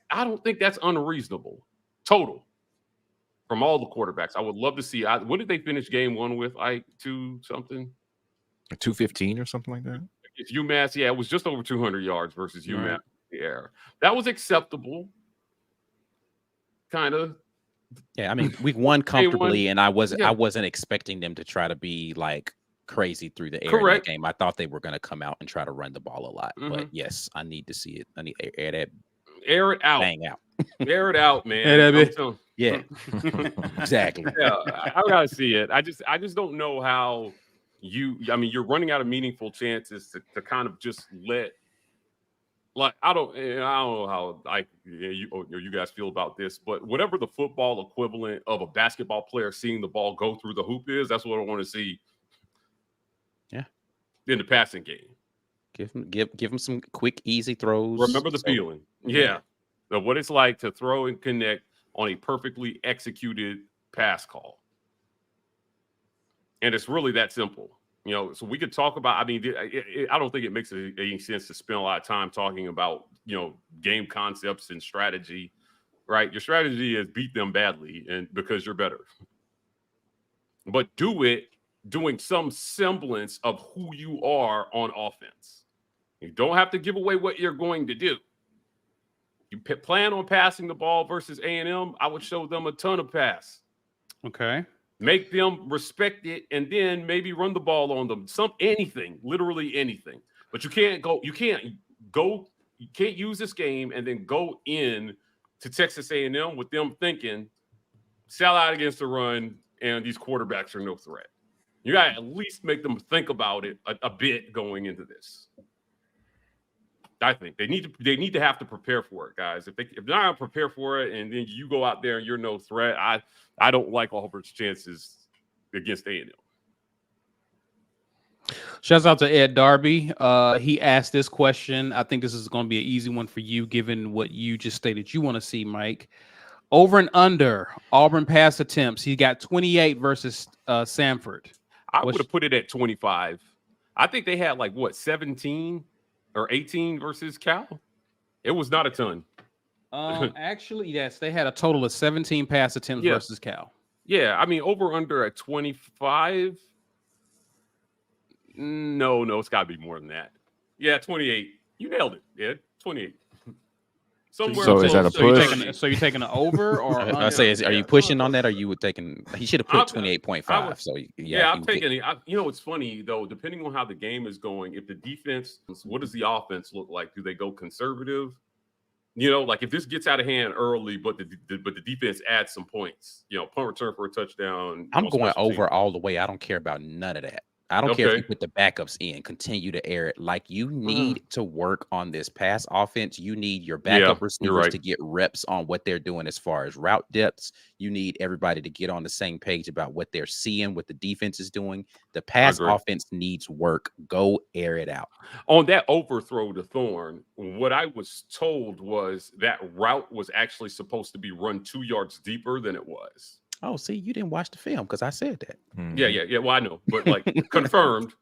unreasonable. Total. From all the quarterbacks. I would love to see. What did they finish game one with? 2 something? 215 or something like that? It's UMass. Yeah, it was just over 200 yards versus UMass in the air. That was acceptable. Kind of. Yeah, I mean, week one comfortably, and I wasn't expecting them to try to be like crazy through the air. Correct. In that game. I thought they were going to come out and try to run the ball a lot. Mm-hmm. But yes, I need to see it. I need to air it out. Bang out. Air it out, man. Yeah, exactly. Yeah, I gotta see it. I just don't know how you're running out of meaningful chances to kind of just let. Like I don't know how you guys feel about this, but whatever the football equivalent of a basketball player seeing the ball go through the hoop is, that's what I want to see. Yeah, in the passing game, give them some quick, easy throws. Remember the feeling, yeah, of what it's like to throw and connect on a perfectly executed pass call, and it's really that simple. You know, so we could talk about. I mean, I don't think it makes any sense to spend a lot of time talking about, you know, game concepts and strategy, right? Your strategy is beat them badly, and because you're better, but do it doing some semblance of who you are on offense. You don't have to give away what you're going to do. You plan on passing the ball versus A&M. I would show them a ton of pass. Okay. Make them respect it, and then maybe run the ball on them. Anything, literally anything. But you can't use this game and then go in to Texas A&M with them thinking sell out against the run and these quarterbacks are no threat. You got to at least make them think about it a bit going into this. I think they need to have to prepare for it, guys. If they're not going to prepare for it, and then you go out there and you're no threat, I don't like Auburn's chances against A&M. Shouts out to Ed Darby. He asked this question. I think this is going to be an easy one for you, given what you just stated you want to see, Mike. Over and under Auburn pass attempts. He got 28 versus Samford. I would have put it at 25. I think they had 17 or 18 versus Cal. It was not a ton. Actually, yes, they had a total of 17 pass attempts versus Cal. Yeah, I mean, over under at 25. No, it's got to be more than that. Yeah, 28. You nailed it. Yeah, 28. Somewhere. So is that a push? So you're taking an over or under? I say, are you pushing on that? Or you would taking? He should have put 28.5. So yeah, I'm taking it. You know, it's funny though. Depending on how the game is going, if the defense, what does the offense look like? Do they go conservative? You know, like if this gets out of hand early, but the defense adds some points. You know, punt return for a touchdown. I'm going over all the way. I don't care about none of that. I don't care if you put the backups in, continue to air it. Like, you need to work on this pass offense. You need your backup receivers to get reps on what they're doing as far as route depths. You need everybody to get on the same page about what they're seeing, what the defense is doing. The pass offense needs work. Go air it out. On that overthrow to Thorne, what I was told was that route was actually supposed to be run 2 yards deeper than it was. Oh, see, you didn't watch the film because I said that. Yeah. Well, I know, but confirmed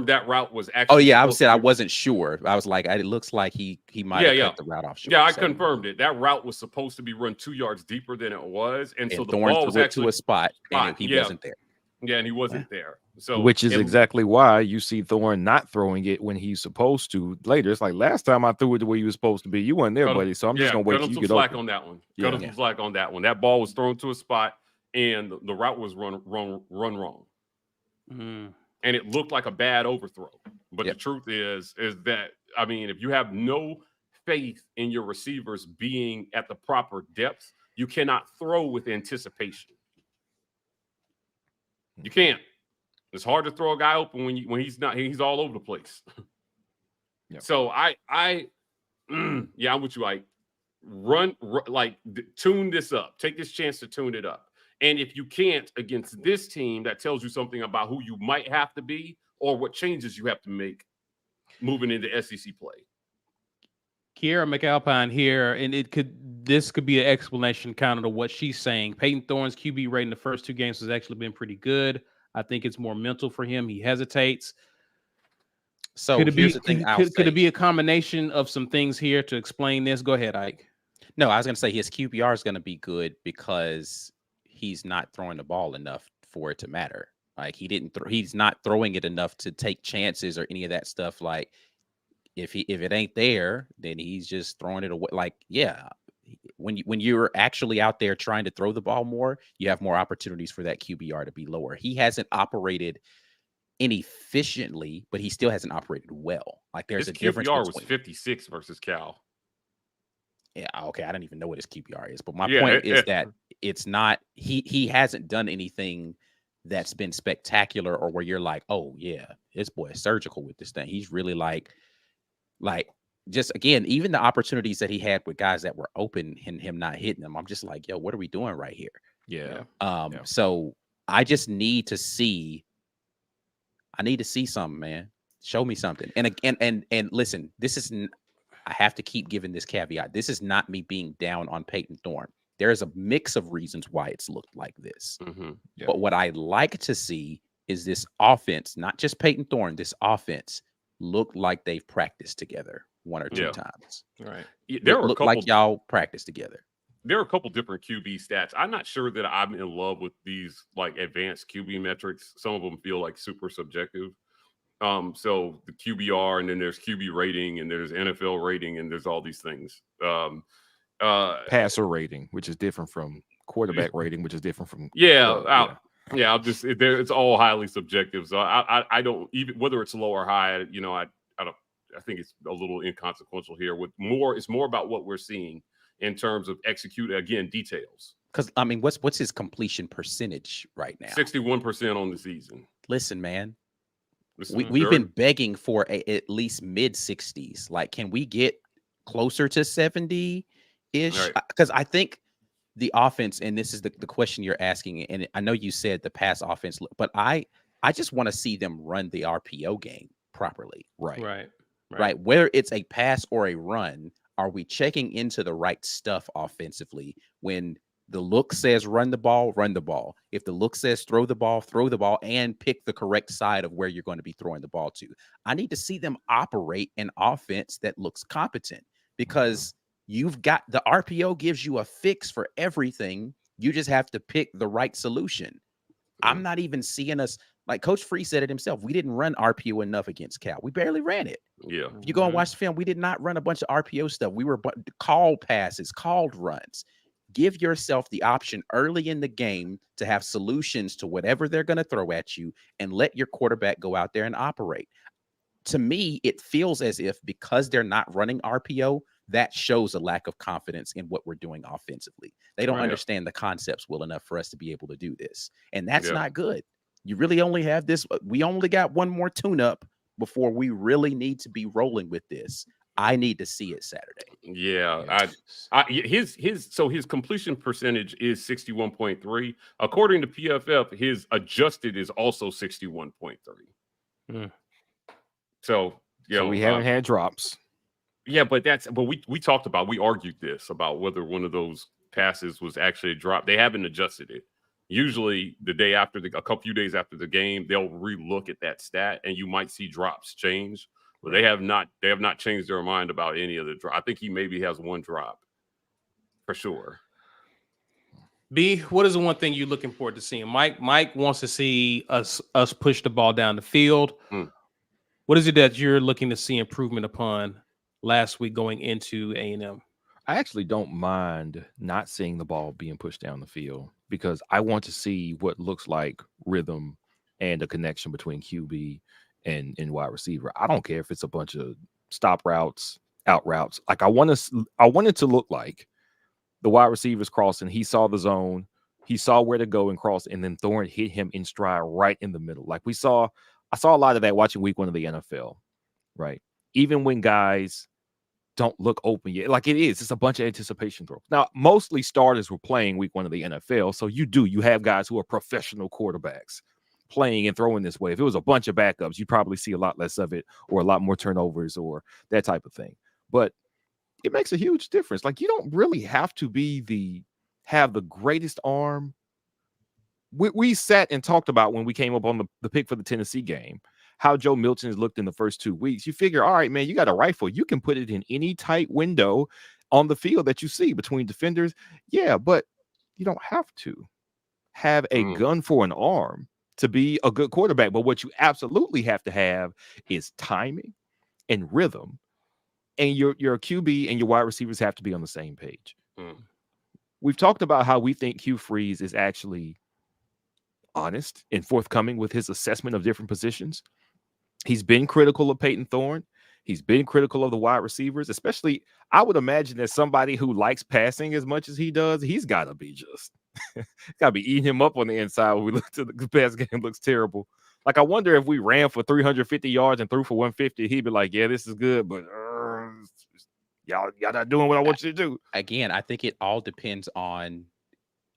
that route was actually. Oh yeah, I wasn't sure. I was like, it looks like he might have cut the route off short. Yeah, I confirmed it. That route was supposed to be run 2 yards deeper than it was, and so the Thorne ball was actually to a spot, and he wasn't there. Yeah, and he wasn't there. So, which is exactly why you see Thorne not throwing it when he's supposed to later. It's like, last time I threw it the way you were supposed to be. You weren't there, buddy. So I'm just gonna wait till you get slack on that one. Cut him some slack on that one. That ball was thrown to a spot, and the route was run wrong. And it looked like a bad overthrow. But the truth is that, I mean, if you have no faith in your receivers being at the proper depth, you cannot throw with anticipation. You can't. It's hard to throw a guy open when he's all over the place. So I'm with you. Like, run, tune this up. Take this chance to tune it up. And if you can't against this team, that tells you something about who you might have to be or what changes you have to make moving into SEC play. Kiera McAlpine here, and this could be an explanation kind of to what she's saying. Peyton Thorne's QB rating the first 2 games has actually been pretty good. I think it's more mental for him. He hesitates. So could it be a combination of some things here to explain this? Go ahead, Ike. No, I was going to say his QBR is going to be good because he's not throwing the ball enough for it to matter. Like, he's not throwing it enough to take chances or any of that stuff. Like, if it ain't there, then he's just throwing it away. Like, yeah, when you're actually out there trying to throw the ball more, you have more opportunities for that QBR to be lower. He hasn't operated inefficiently, but he still hasn't operated well. Like, there's a difference. QBR was 56 versus Cal. Yeah, okay. I don't even know what his QBR is, but my point is that it's not. He hasn't done anything that's been spectacular or where you're like, oh yeah, this boy is surgical with this thing. He's really like just, again, even the opportunities that he had with guys that were open and him not hitting them, I'm just like, yo, what are we doing right here? So I just need to see. I need to see something, man. Show me something. And again, and listen, this is. I have to keep giving this caveat. This is not me being down on Peyton Thorne. There is a mix of reasons why it's looked like this. But what I like to see is this offense, not just Peyton Thorne, this offense looked like they've practiced together one or two Yeah. times. Right. There are a Look couple. like y'all practiced together. There are a couple different QB stats. I'm not sure that I'm in love with these like advanced QB metrics. Some of them feel like super subjective. So the QBR, and then there's QB rating, and there's NFL rating, and there's all these things. Passer rating, which is different from quarterback rating, which is different from I'll just it's all highly subjective. So I don't even, whether it's low or high, I don't. I think it's a little inconsequential here. It's more about what we're seeing in terms of details. Because I mean, what's his completion percentage right now? 61% on the season. Listen, man, we've very- been begging for at least mid-60s. Like, can we get closer to 70-ish? Because I think the offense, and this is the question you're asking, and I know you said the pass offense, but I just want to see them run the RPO game properly. Right. Whether it's a pass or a run, are we checking into the right stuff offensively? When the look says run the ball, run the ball. If the look says throw the ball, and pick the correct side of where you're going to be throwing the ball to. I need to see them operate an offense that looks competent, because you've got the RPO gives you a fix for everything. You just have to pick the right solution. I'm not even seeing us, like Coach Free said it himself. We didn't run RPO enough against Cal. We barely ran it. Yeah. If you go and watch the film, we did not run a bunch of RPO stuff. We were called passes, called runs. Give yourself the option early in the game to have solutions to whatever they're going to throw at you, and let your quarterback go out there and operate. To me, it feels as if because they're not running RPO, that shows a lack of confidence in what we're doing offensively. They don't understand the concepts well enough for us to be able to do this. And that's not good. You really only have this. We only got one more tune-up before we really need to be rolling with this. I need to see it Saturday. Yeah. His completion percentage is 61.3. According to PFF, his adjusted is also 61.3. So we haven't had drops. Yeah, but we talked about, we argued this about whether one of those passes was actually a drop. They haven't adjusted it. Usually the day after a few days after the game, they'll relook at that stat, and you might see drops change. But they have not changed their mind about any of the drop. I think he maybe has one drop for sure. B, what is the one thing you're looking forward to seeing? Mike wants to see us push the ball down the field. What is it that you're looking to see improvement upon last week going into A&M? I actually don't mind not seeing the ball being pushed down the field, because I want to see what looks like rhythm and a connection between QB and wide receiver. I don't care if it's a bunch of stop routes, out routes. Like I want it to look like the wide receivers crossing. He saw the zone, he saw where to go and cross, and then Thorne hit him in stride right in the middle. Like I saw a lot of that watching week 1 of the NFL, right? Even when guys don't look open yet, like it's a bunch of anticipation throws. Now, mostly starters were playing week 1 of the NFL, so you have guys who are professional quarterbacks playing and throwing this way. If it was a bunch of backups, you'd probably see a lot less of it, or a lot more turnovers, or that type of thing. But it makes a huge difference. Like, you don't really have to have the greatest arm. We sat and talked about, when we came up on the pick for the Tennessee game, how Joe Milton has looked in the first 2 weeks. You figure, all right, man, you got a rifle. You can put it in any tight window on the field that you see between defenders. Yeah, but you don't have to have a gun for an arm to be a good quarterback. But what you absolutely have to have is timing and rhythm. And your QB and your wide receivers have to be on the same page. We've talked about how we think Hugh Freeze is actually honest and forthcoming with his assessment of different positions. He's been critical of Peyton Thorne. He's been critical of the wide receivers, especially. I would imagine that somebody who likes passing as much as he does, he's got to be just got to be eating him up on the inside. When we look to the pass game, looks terrible. Like, I wonder if we ran for 350 yards and threw for 150, he'd be like, yeah, this is good, but y'all not doing what I want you to do. Again, I think it all depends on,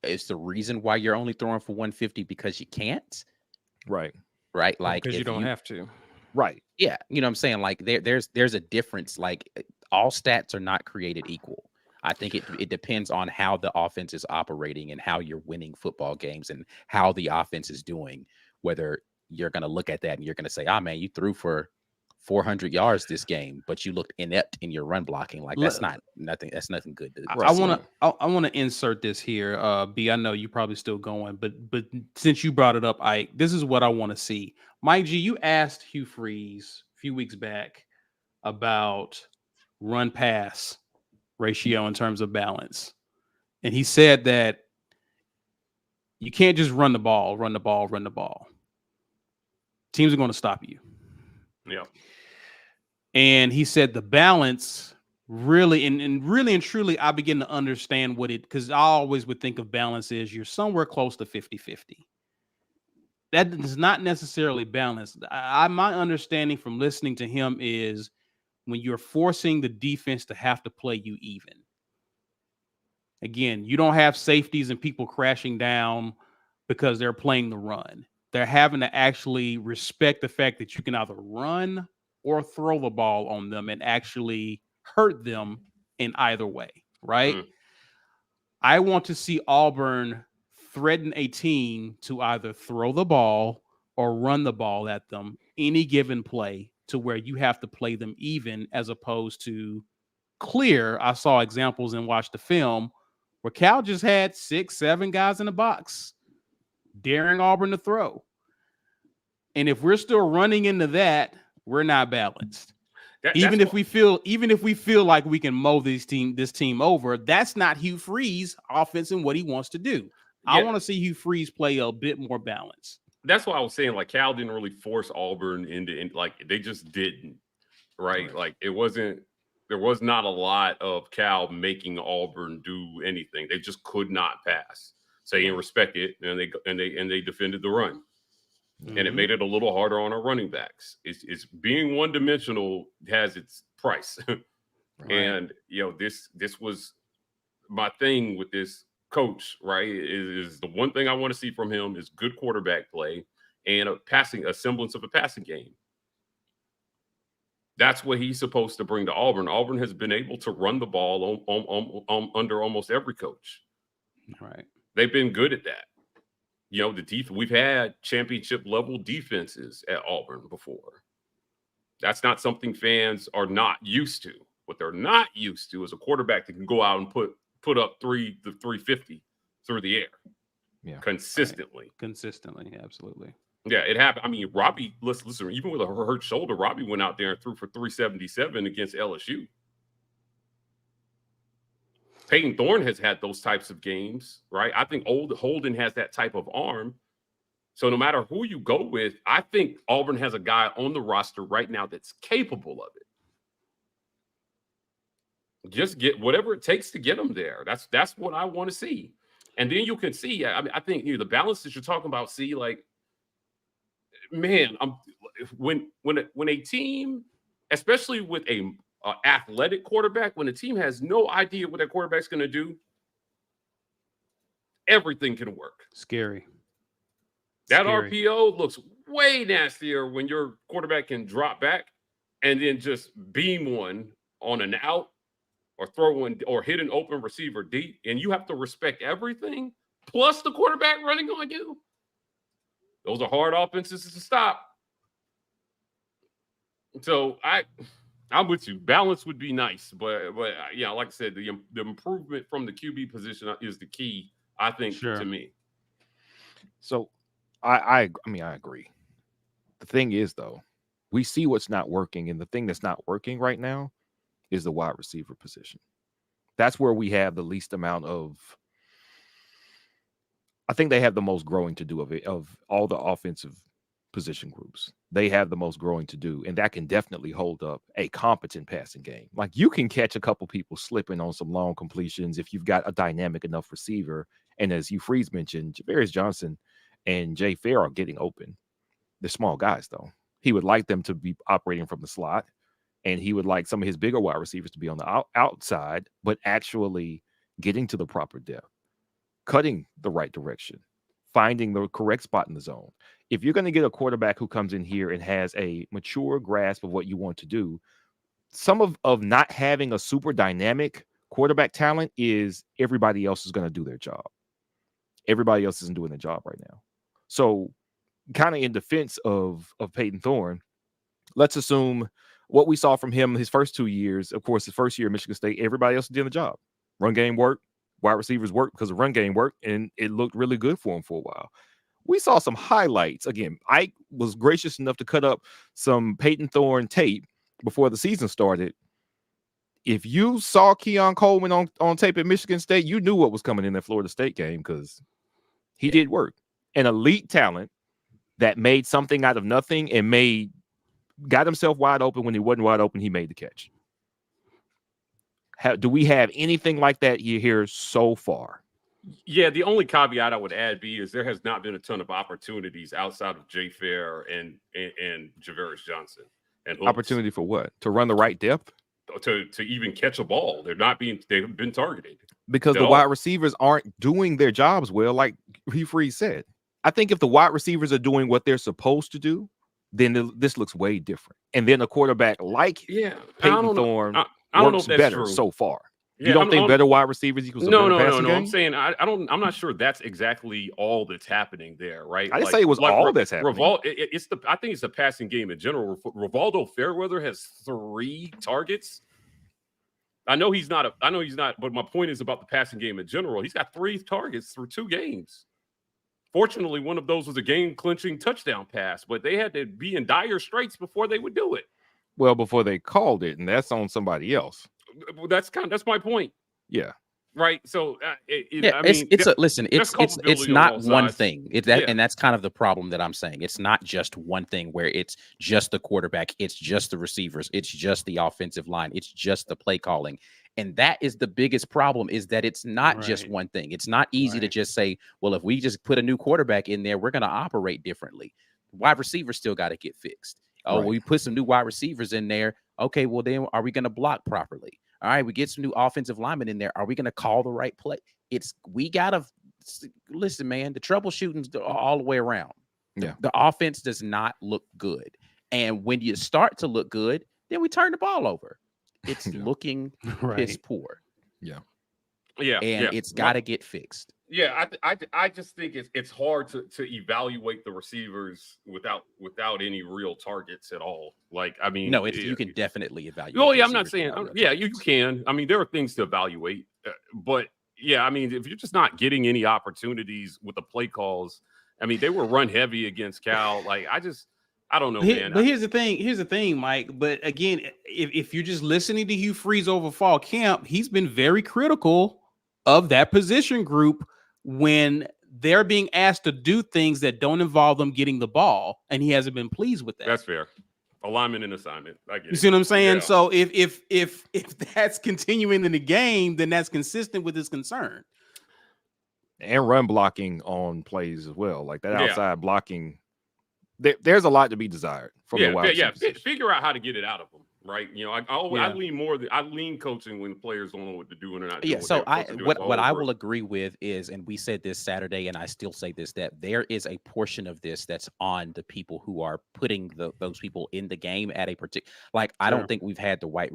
is the reason why you're only throwing for 150 because you can't? Right. Like, because you don't have to. Right. Yeah. You know what I'm saying? Like, there's a difference. Like, all stats are not created equal. I think it depends on how the offense is operating and how you're winning football games and how the offense is doing, whether you're going to look at that and you're going to say, "Ah, man, you threw for 400 yards this game, but you looked inept in your run blocking." Like that's nothing. That's nothing good. I want to insert this here. B, I know you're probably still going, but since you brought it up, this is what I want to see. Mike G, you asked Hugh Freeze a few weeks back about run pass ratio in terms of balance, and he said that you can't just run the ball. Teams are going to stop you. Yeah. And he said the balance really, and really and truly, I begin to understand what it, because I always would think of balance as you're somewhere close to 50-50. That is not necessarily balanced. My understanding from listening to him is when you're forcing the defense to have to play you even. Again, you don't have safeties and people crashing down because they're playing the run. They're having to actually respect the fact that you can either run or throw the ball on them and actually hurt them in either way, right? Mm. I want to see Auburn threaten a team to either throw the ball or run the ball at them any given play to where you have to play them even, as opposed to clear. I saw examples and watched the film where Cal just had 6-7 guys in the box daring Auburn to throw. And if we're still running into that, we're not balanced. Even if we feel like we can mow this team over, that's not Hugh Freeze offense and what he wants to do. Yeah. I want to see Hugh Freeze play a bit more balance. That's why I was saying, like, Cal didn't really force Auburn into like, they just didn't, right? Like, there was not a lot of Cal making Auburn do anything. They just could not pass. So he didn't respect it, and they defended the run. Mm-hmm. And it made it a little harder on our running backs. It's being one-dimensional has its price. Right. And, this was my thing with this coach, right? Is the one thing I want to see from him is good quarterback play and a semblance of a passing game. That's what he's supposed to bring to Auburn. Auburn has been able to run the ball under almost every coach. Right. They've been good at that. We've had championship level defenses at Auburn before. That's not something fans are not used to. What they're not used to is a quarterback that can go out and put up 350 through the air. Yeah. Consistently. Right. Consistently, absolutely. Yeah, it happened. I mean, Robbie, listen, even with a hurt shoulder, Robbie went out there and threw for 377 against LSU. Peyton Thorne has had those types of games, right? I think Holden has that type of arm. So no matter who you go with, I think Auburn has a guy on the roster right now that's capable of it. Just get whatever it takes to get him there. That's what I want to see. And then you can see, I think the balance that you're talking about, like, man, when a team, especially with a athletic quarterback, when a team has no idea what their quarterback's going to do, everything can work. Scary. That RPO looks way nastier when your quarterback can drop back and then just beam one on an out or throw one or hit an open receiver deep, and you have to respect everything plus the quarterback running on you. Those are hard offenses to stop. So I'm with you. Balance would be nice, but yeah, like I said, the improvement from the QB position is the key, I think, to me. So I agree. The thing is, though, we see what's not working, and the thing that's not working right now is the wide receiver position. That's where we have the least amount of. I think they have the most growing to do of all the offensive position groups. They have the most growing to do, and that can definitely hold up a competent passing game. Like, you can catch a couple people slipping on some long completions if you've got a dynamic enough receiver. And as Hugh Freeze mentioned, Javarius Johnson and Jay Fair are getting open. They're small guys, though. He would like them to be operating from the slot, and he would like some of his bigger wide receivers to be on the outside, but actually getting to the proper depth, cutting the right direction, finding the correct spot in the zone. If you're going to get a quarterback who comes in here and has a mature grasp of what you want to do, some of not having a super dynamic quarterback talent is everybody else is going to do their job. Everybody else isn't doing their job right now. So kind of in defense of Peyton Thorne, let's assume what we saw from him his first 2 years. Of course, his first year at Michigan State, everybody else did the job. Run game worked, wide receivers worked because the run game worked, and it looked really good for him for a while. We saw some highlights. Again, Ike was gracious enough to cut up some Peyton Thorne tape before the season started. If you saw Keon Coleman on tape at Michigan State, you knew what was coming in that Florida State game because he did work. An elite talent that made something out of nothing and got himself wide open when he wasn't wide open. He made the catch. Do we have anything like that here so far? Yeah, the only caveat I would add, B, is there has not been a ton of opportunities outside of Jay Fair and Javarius Johnson. And opportunity for what? To run the right depth? To even catch a ball. They've been targeted. Because the wide receivers aren't doing their jobs well, like Hugh Freeze said. I think if the wide receivers are doing what they're supposed to do, then this looks way different. And then a quarterback like Peyton Thorne works better so far. You don't think better wide receivers equals a better passing game? I'm saying I'm not sure that's exactly all that's happening there, right? I didn't say it was all that's happening. I think it's the passing game in general. Rivaldo Fairweather has 3 targets. I know he's not, but my point is about the passing game in general. He's got 3 targets through 2 games. Fortunately, one of those was a game-clinching touchdown pass, but they had to be in dire straits before they would do it. Well, before they called it, and that's on somebody else. That's my point. Yeah. Right. So it's not one thing. And that's kind of the problem that I'm saying. It's not just one thing where it's just the quarterback, it's just the receivers, it's just the offensive line, it's just the play calling. And that is the biggest problem, is that it's not just one thing. It's not easy to just say, well, if we just put a new quarterback in there, we're going to operate differently. Wide receivers still got to get fixed. Oh, we put some new wide receivers in there. Okay, well, then are we going to block properly? All right, we get some new offensive linemen in there. Are we going to call the right play? We got to listen, man. The troubleshooting's all the way around. Yeah. The offense does not look good. And when you start to look good, then we turn the ball over. It's looking piss poor. Yeah. Yeah. And it's got to get fixed. Yeah, I just think it's hard to evaluate the receivers without any real targets at all. Like, I mean, no, you can definitely evaluate. Oh yeah, I'm not saying. Yeah, you can. I mean, there are things to evaluate, but yeah, I mean, if you're just not getting any opportunities with the play calls, I mean, they were run heavy against Cal. Like, I don't know, man. But here's the thing, Mike. But again, if you're just listening to Hugh Freeze over fall camp, he's been very critical of that position group when they're being asked to do things that don't involve them getting the ball, and he hasn't been pleased with that. That's fair. Alignment and assignment. I get it. You see what I'm saying? Yeah. So if that's continuing in the game, then that's consistent with his concern. And run blocking on plays as well, like that outside blocking. There's a lot to be desired from the wide receivers. Figure out how to get it out of them. Right, you know, I lean coaching when players don't know what to do and they're not. Yeah, so what I will agree with is, and we said this Saturday, and I still say this, that there is a portion of this that's on the people who are putting those people in the game at a particular. Like, I don't think we've had the wide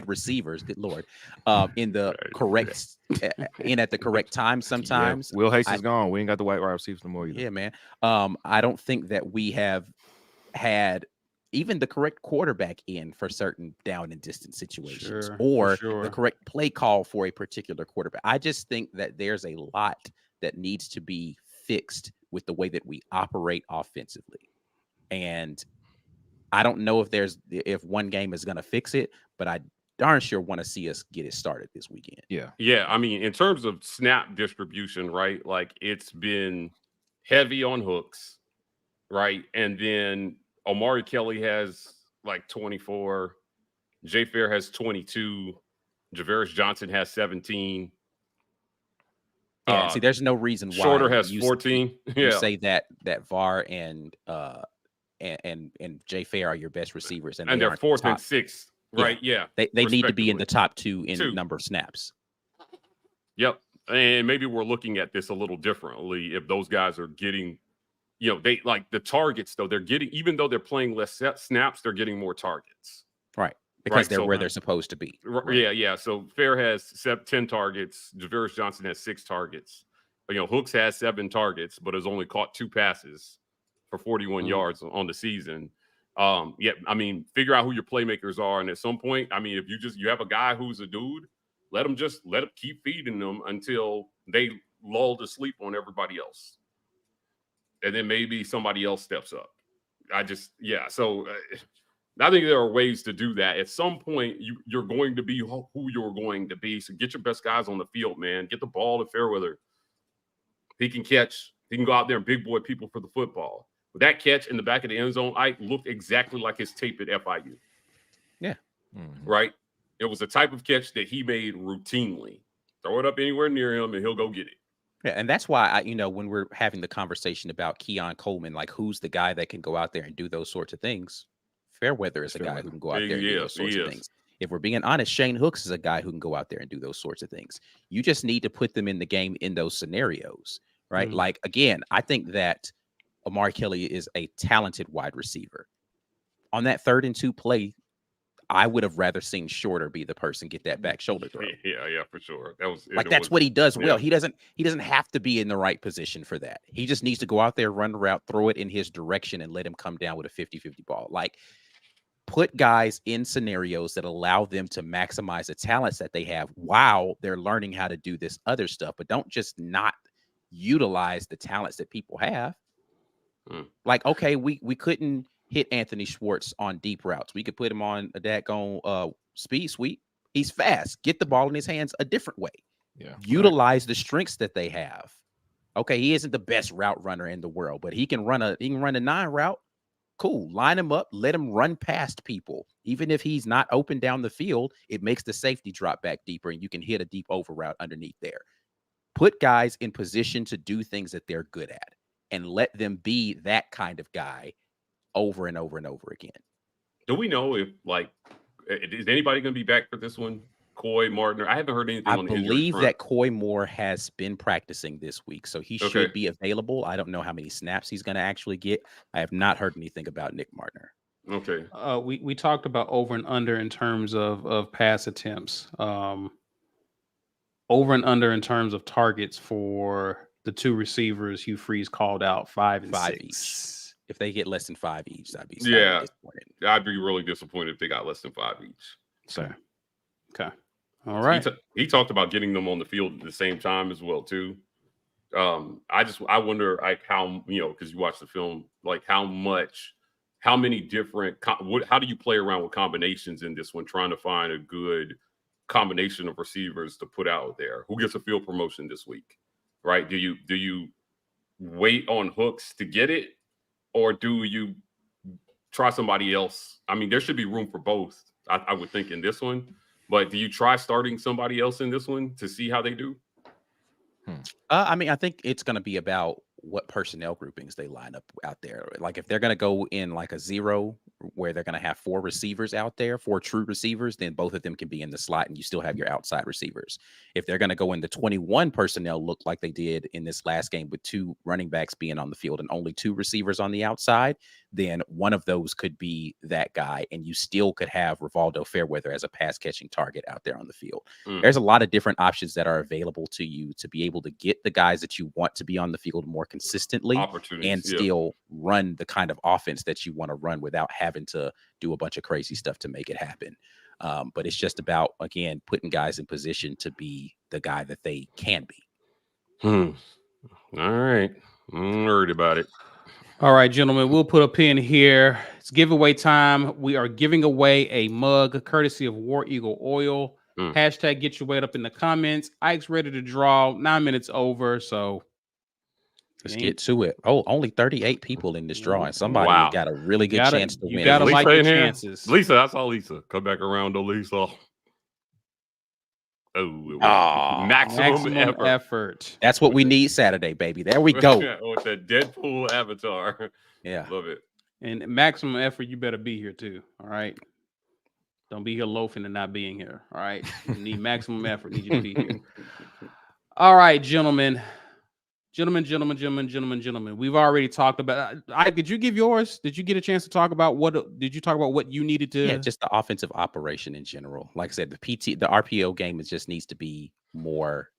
receivers, good Lord, in the correct at the correct time. Sometimes Will Hayes is gone. We ain't got the wide receivers no more either. Yeah, man. I don't think that we have had even the correct quarterback in for certain down and distance situations, or the correct play call for a particular quarterback. I just think that there's a lot that needs to be fixed with the way that we operate offensively. And I don't know if one game is going to fix it, but I darn sure want to see us get it started this weekend. Yeah. Yeah. I mean, in terms of snap distribution, right? Like, it's been heavy on hooks, right? And then Omari Kelly has like 24. Jay Fair has 22. Javarius Johnson has 17. Yeah, see, there's no reason why Shorter has 14. You say that VAR and Jay Fair are your best receivers, and they're 4th and 6th, right? Yeah. They need to be in the top 2 in number of snaps. Yep. And maybe we're looking at this a little differently if those guys are getting, you know, they like the targets, though. They're getting, even though they're playing less snaps, they're getting more targets. Right. Because they're where they're supposed to be. Right. Yeah. So Fair has 10 targets. Javarius Johnson has 6 targets. Hooks has 7 targets, but has only caught 2 passes for 41 yards on the season. Figure out who your playmakers are, and at some point, if you have a guy who's a dude, let him keep feeding them until they lull to sleep on everybody else, and then maybe somebody else steps up. So I think there are ways to do that. At some point, you're going to be who you're going to be. So get your best guys on the field, man. Get the ball to Fairweather. He can catch. He can go out there and big boy people for the football. With that catch in the back of the end zone, I looked exactly like his tape at FIU. Yeah. Right? It was the type of catch that he made routinely. Throw it up anywhere near him, and he'll go get it. Yeah, and that's why when we're having the conversation about Keon Coleman, like who's the guy that can go out there and do those sorts of things? Fairweather is a guy who can go out there and do those sorts of things. If we're being honest, Shane Hooks is a guy who can go out there and do those sorts of things. You just need to put them in the game in those scenarios, right? Like, again, I think that Amari Kelly is a talented wide receiver. On that 3rd and 2 play, I would have rather seen Shorter be the person get that back shoulder throw. Yeah, for sure. That's what he does well. He doesn't have to be in the right position for that. He just needs to go out there, run the route, throw it in his direction, and let him come down with a 50-50 ball. Like, put guys in scenarios that allow them to maximize the talents that they have while they're learning how to do this other stuff, but don't just not utilize the talents that people have. Like, okay, we couldn't hit Anthony Schwartz on deep routes. We could put him on a daggone speed sweep. He's fast. Get the ball in his hands a different way. Yeah. Utilize the strengths that they have. Okay, he isn't the best route runner in the world, but he can run a 9 route. Cool. Line him up. Let him run past people. Even if he's not open down the field, it makes the safety drop back deeper, and you can hit a deep over route underneath there. Put guys in position to do things that they're good at, and let them be that kind of guy over and over and over again. Do we know if, is anybody going to be back for this one? Coy, Martin? I haven't heard anything on the injury front. I believe that Coy Moore has been practicing this week, so he should be available. I don't know how many snaps he's going to actually get. I have not heard anything about Nick Martner. Okay. We talked about over and under in terms of pass attempts. Over and under in terms of targets for the 2 receivers Hugh Freeze called out, 5 and 6 each. If they get less than 5 each, I'd be disappointed. I'd be really disappointed if they got less than 5 each. So, okay. All right. He talked about getting them on the field at the same time as well, too. I wonder, how, because you watch the film, how many different, how do you play around with combinations in this one, trying to find a good combination of receivers to put out there? Who gets a field promotion this week, right? Do you wait on Hooks to get it, or do you try somebody else? There should be room for both, I would think, in this one. But do you try starting somebody else in this one to see how they do? I think it's going to be about what personnel groupings they line up out there. Like, if they're going to go in like a 0, where they're going to have 4 receivers out there, 4 true receivers, then both of them can be in the slot and you still have your outside receivers. If they're going to go in the 21 personnel look like they did in this last game with 2 running backs being on the field and only 2 receivers on the outside, then one of those could be that guy, and you still could have Rivaldo Fairweather as a pass catching target out there on the field. There's a lot of different options that are available to you to be able to get the guys that you want to be on the field more consistently and still run the kind of offense that you want to run without having to do a bunch of crazy stuff to make it happen. But it's just about, again, putting guys in position to be the guy that they can be. All right. I'm worried about it. All right, gentlemen, we'll put a pin here. It's giveaway time. We are giving away a mug courtesy of War Eagle Oil. Hashtag get your weight up in the comments. Ike's ready to draw. 9 minutes over, so let's get to it. Oh, only 38 people in this drawing. Somebody got a really good chance to win. You gotta like your chances. Lisa, I saw Lisa. Come back around, Lisa. Maximum effort. That's what we need Saturday, baby. There we go. With the Deadpool avatar. Yeah. Love it. And maximum effort, you better be here too. All right. Don't be here loafing and not being here. All right. You need maximum effort. Need you to be here. All right, gentlemen. Gentlemen. We've already talked about. Did you give yours? Did you get a chance to talk about what? Did you talk about what you needed to? Yeah, just the offensive operation in general. Like I said, the RPO game just needs to be more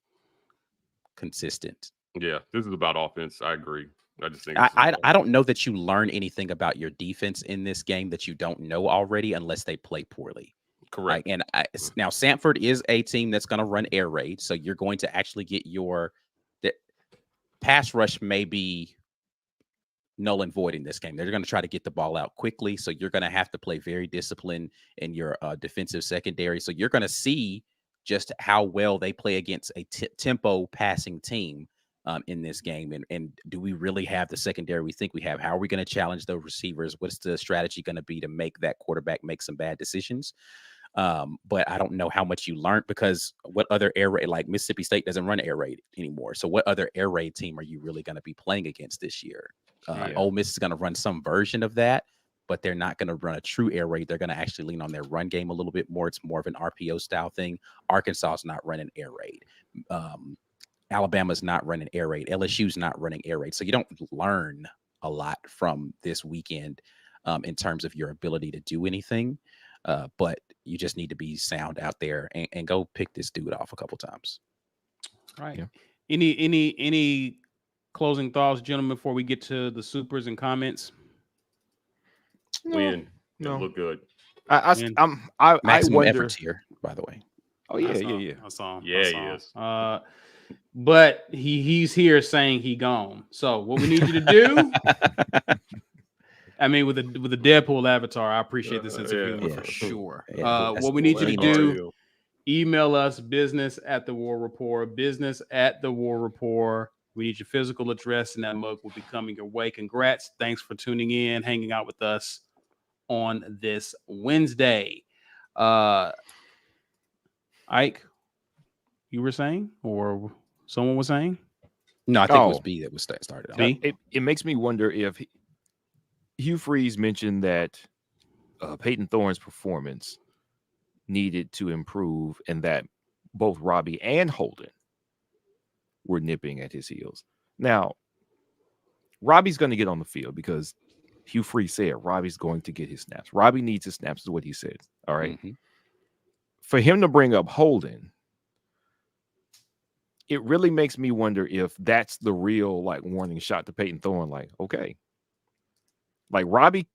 consistent. Yeah, this is about offense. I agree. I just think I don't know that you learn anything about your defense in this game that you don't know already unless they play poorly. correct. Now Samford is a team that's going to run air raid, so you're going to actually get the pass rush may be null and void in this game. They're going to try to get the ball out quickly, so you're going to have to play very disciplined in your defensive secondary. So you're going to see just how well they play against a tempo passing team in this game. And do we really have the secondary we think we have? How are we going to challenge those receivers? What's the strategy going to be to make that quarterback make some bad decisions? But I don't know how much you learned, because what other air raid, like Mississippi State doesn't run air raid anymore. So what other air raid team are you really going to be playing against this year? Ole Miss is going to run some version of that, but they're not going to run a true air raid. They're going to actually lean on their run game a little bit more. It's more of an RPO style thing. Arkansas is not running air raid. Alabama's not running air raid. LSU's not running air raid. So you don't learn a lot from this weekend in terms of your ability to do anything. But you just need to be sound out there and go pick this dude off a couple times. Right. Yeah. Any closing thoughts, gentlemen, before we get to the supers and comments? Win. No. It look good. I Maximum wonder. efforts here, by the way. Oh yeah. I saw him. Yeah, he is. But he's here saying he gone. So what we need you to do, I mean, with the Deadpool avatar, I appreciate the sense of humor for sure. What we need you to do, email us business@the-war report, business@the-war report. We need your physical address, and that mug will be coming your way. Congrats. Thanks for tuning in, hanging out with us on this Wednesday. Ike, you were saying, or someone was saying? No, I think it was B that was started. B? It makes me wonder if Hugh Freeze mentioned that Peyton Thorne's performance needed to improve, and that both Robbie and Holden were nipping at his heels. Now, Robbie's going to get on the field because Hugh Freeze said Robbie's going to get his snaps. Robbie needs his snaps, is what he said. All right. Mm-hmm. For him to bring up Holden, it really makes me wonder if that's the real warning shot to Peyton Thorne. Like, okay, Robbie,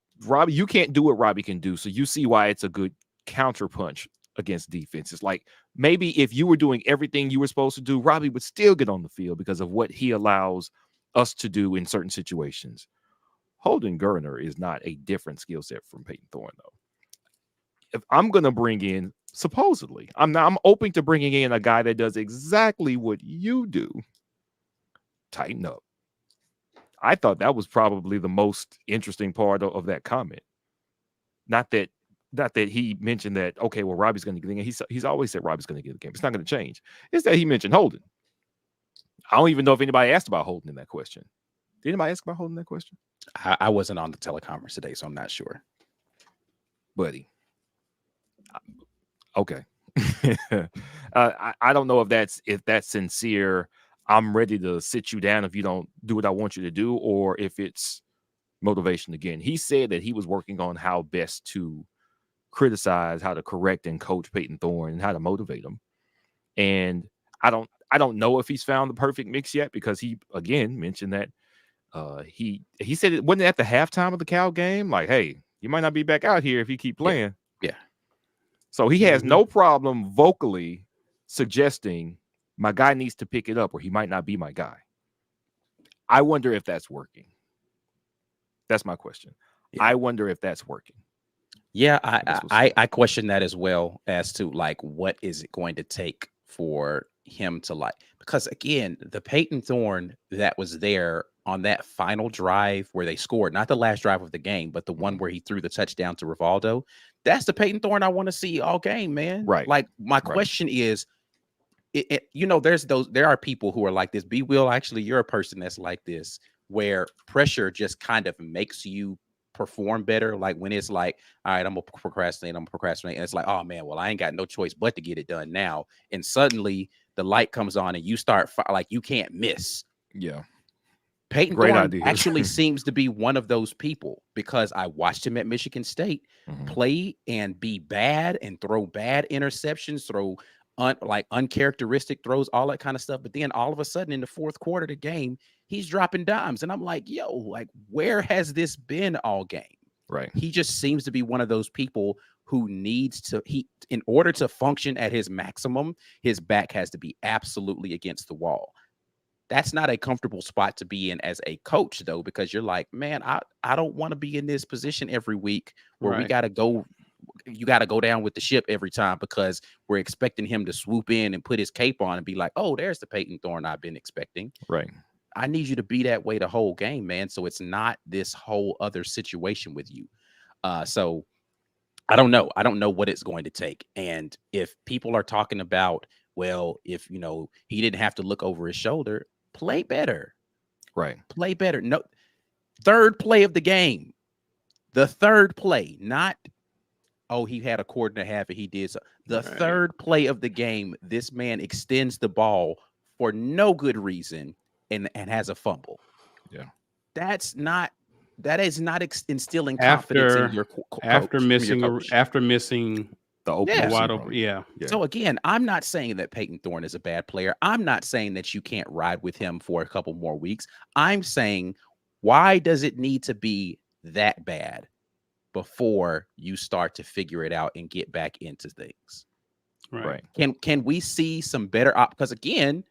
you can't do what Robbie can do, so you see why it's a good counterpunch against defenses. Like, maybe if you were doing everything you were supposed to do, Robbie would still get on the field because of what he allows us to do in certain situations. Holden Geriner is not a different skill set from Peyton Thorne, though. If I'm going to bring in, supposedly, I'm open to bringing in a guy that does exactly what you do. Tighten up. I thought that was probably the most interesting part of that comment. Not that he mentioned that, okay, well, Robbie's going to get the game. He's always said Robbie's going to get the game. It's not going to change. It's that he mentioned Holden. I don't even know if anybody asked about Holden in that question. Did anybody ask about Holden in that question? I wasn't on the teleconference today, so I'm not sure. Buddy. Okay. I don't know if that's sincere. I'm ready to sit you down if you don't do what I want you to do, or if it's motivation again. He said that he was working on how best to criticize, how to correct and coach Peyton Thorne, and how to motivate him. And I don't know if he's found the perfect mix yet, because he again mentioned that he said it wasn't at the halftime of the Cal game. Like, hey, you might not be back out here if you keep playing. Yeah. So he has no problem vocally suggesting my guy needs to pick it up, or he might not be my guy. I wonder if that's working. That's my question. Yeah. I wonder if that's working. Yeah, I question that as well, as to what is it going to take for him to because again, the Peyton Thorne that was there on that final drive where they scored, not the last drive of the game, but the one where he threw the touchdown to Rivaldo, that's the Peyton Thorne I want to see all game, man. Right. My question is, there are people who are like this. B. Will, actually, you're a person that's like this, where pressure just kind of makes you perform better. Like when it's like, all right, I'm gonna procrastinate. And it's like, oh man, well, I ain't got no choice but to get it done now. And suddenly the light comes on and you start you can't miss. Yeah. Peyton Thorne actually seems to be one of those people, because I watched him at Michigan State play and be bad and throw bad interceptions, throw uncharacteristic throws, all that kind of stuff. But then all of a sudden in the fourth quarter of the game, he's dropping dimes. And I'm like, yo, like, where has this been all game? Right. He just seems to be one of those people who needs to, in order to function at his maximum, his back has to be absolutely against the wall. That's not a comfortable spot to be in as a coach, though, because you're like, man, I don't want to be in this position every week where we got to go. You got to go down with the ship every time because we're expecting him to swoop in and put his cape on and be like, oh, there's the Peyton Thorne I've been expecting. Right. I need you to be that way the whole game, man. So it's not this whole other situation with you. So I don't know. I don't know what it's going to take. And if people are talking about, well, if, he didn't have to look over his shoulder, play better. Right. Play better. No, third play of the game. The third play, not, oh, he had a quarter and a half and he did so. The third play of the game, this man extends the ball for no good reason and has a fumble. Yeah. That is not instilling confidence in your coach. After missing the open wide open. Yeah. So again, I'm not saying that Peyton Thorne is a bad player. I'm not saying that you can't ride with him for a couple more weeks. I'm saying, why does it need to be that bad before you start to figure it out and get back into things? Right. Can we see some better because again,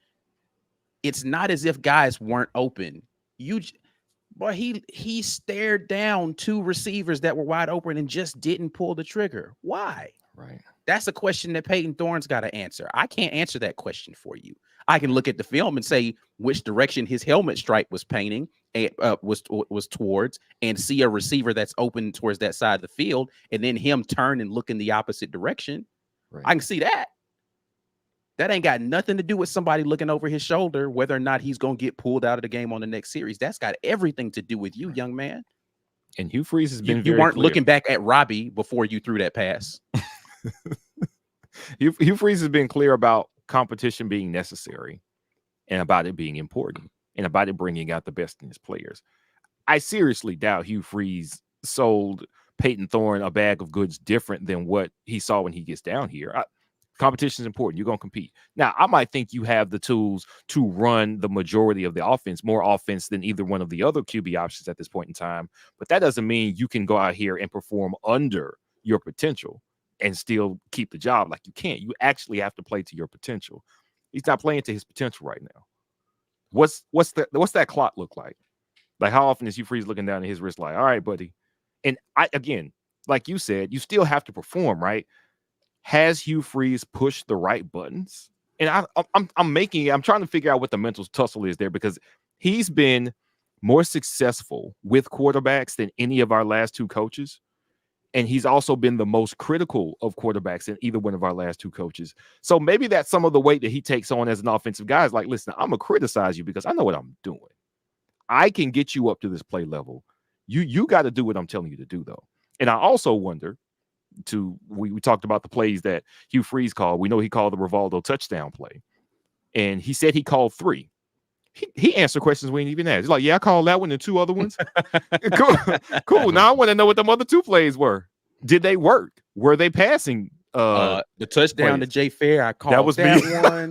it's not as if guys weren't open. He stared down two receivers that were wide open and just didn't pull the trigger. Why? Right. That's a question that Peyton Thorne's got to answer. I can't answer that question for you. I can look at the film and say which direction his helmet stripe was painting, was towards, and see a receiver that's open towards that side of the field, and then him turn and look in the opposite direction. Right. I can see that. That ain't got nothing to do with somebody looking over his shoulder, whether or not he's going to get pulled out of the game on the next series. That's got everything to do with you, young man. And Hugh Freeze has been you weren't clear. Looking back at Robbie before you threw that pass. Hugh Freeze has been clear about competition being necessary and about it being important and about it bringing out the best in his players. I seriously doubt Hugh Freeze sold Peyton Thorne a bag of goods different than what he saw when he gets down here. Competition is important. You're going to compete. Now, I might think you have the tools to run the majority of the offense, more offense than either one of the other QB options at this point in time. But that doesn't mean you can go out here and perform under your potential and still keep the job. Like, you can't. You actually have to play to your potential. He's not playing to his potential right now. What's that clock look like? Like, how often is Hugh Freeze looking down at his wrist like, all right, buddy? And again, like you said, you still have to perform, right? Has Hugh Freeze pushed the right buttons? And I'm trying to figure out what the mental tussle is there, because he's been more successful with quarterbacks than any of our last two coaches. And he's also been the most critical of quarterbacks than either one of our last two coaches. So maybe that's some of the weight that he takes on as an offensive guy. Is like, listen, I'm going to criticize you because I know what I'm doing. I can get you up to this play level. You got to do what I'm telling you to do, though. And I also wonder, we talked about the plays that Hugh Freeze called. We know he called the Rivaldo touchdown play. And he said he called 3. He answered questions we didn't even ask. He's like, yeah, I called that one and 2 other ones. Cool. Now I want to know what them other 2 plays were. Did they work? Were they passing? The touchdown plays? To Jay Fair, I called that one.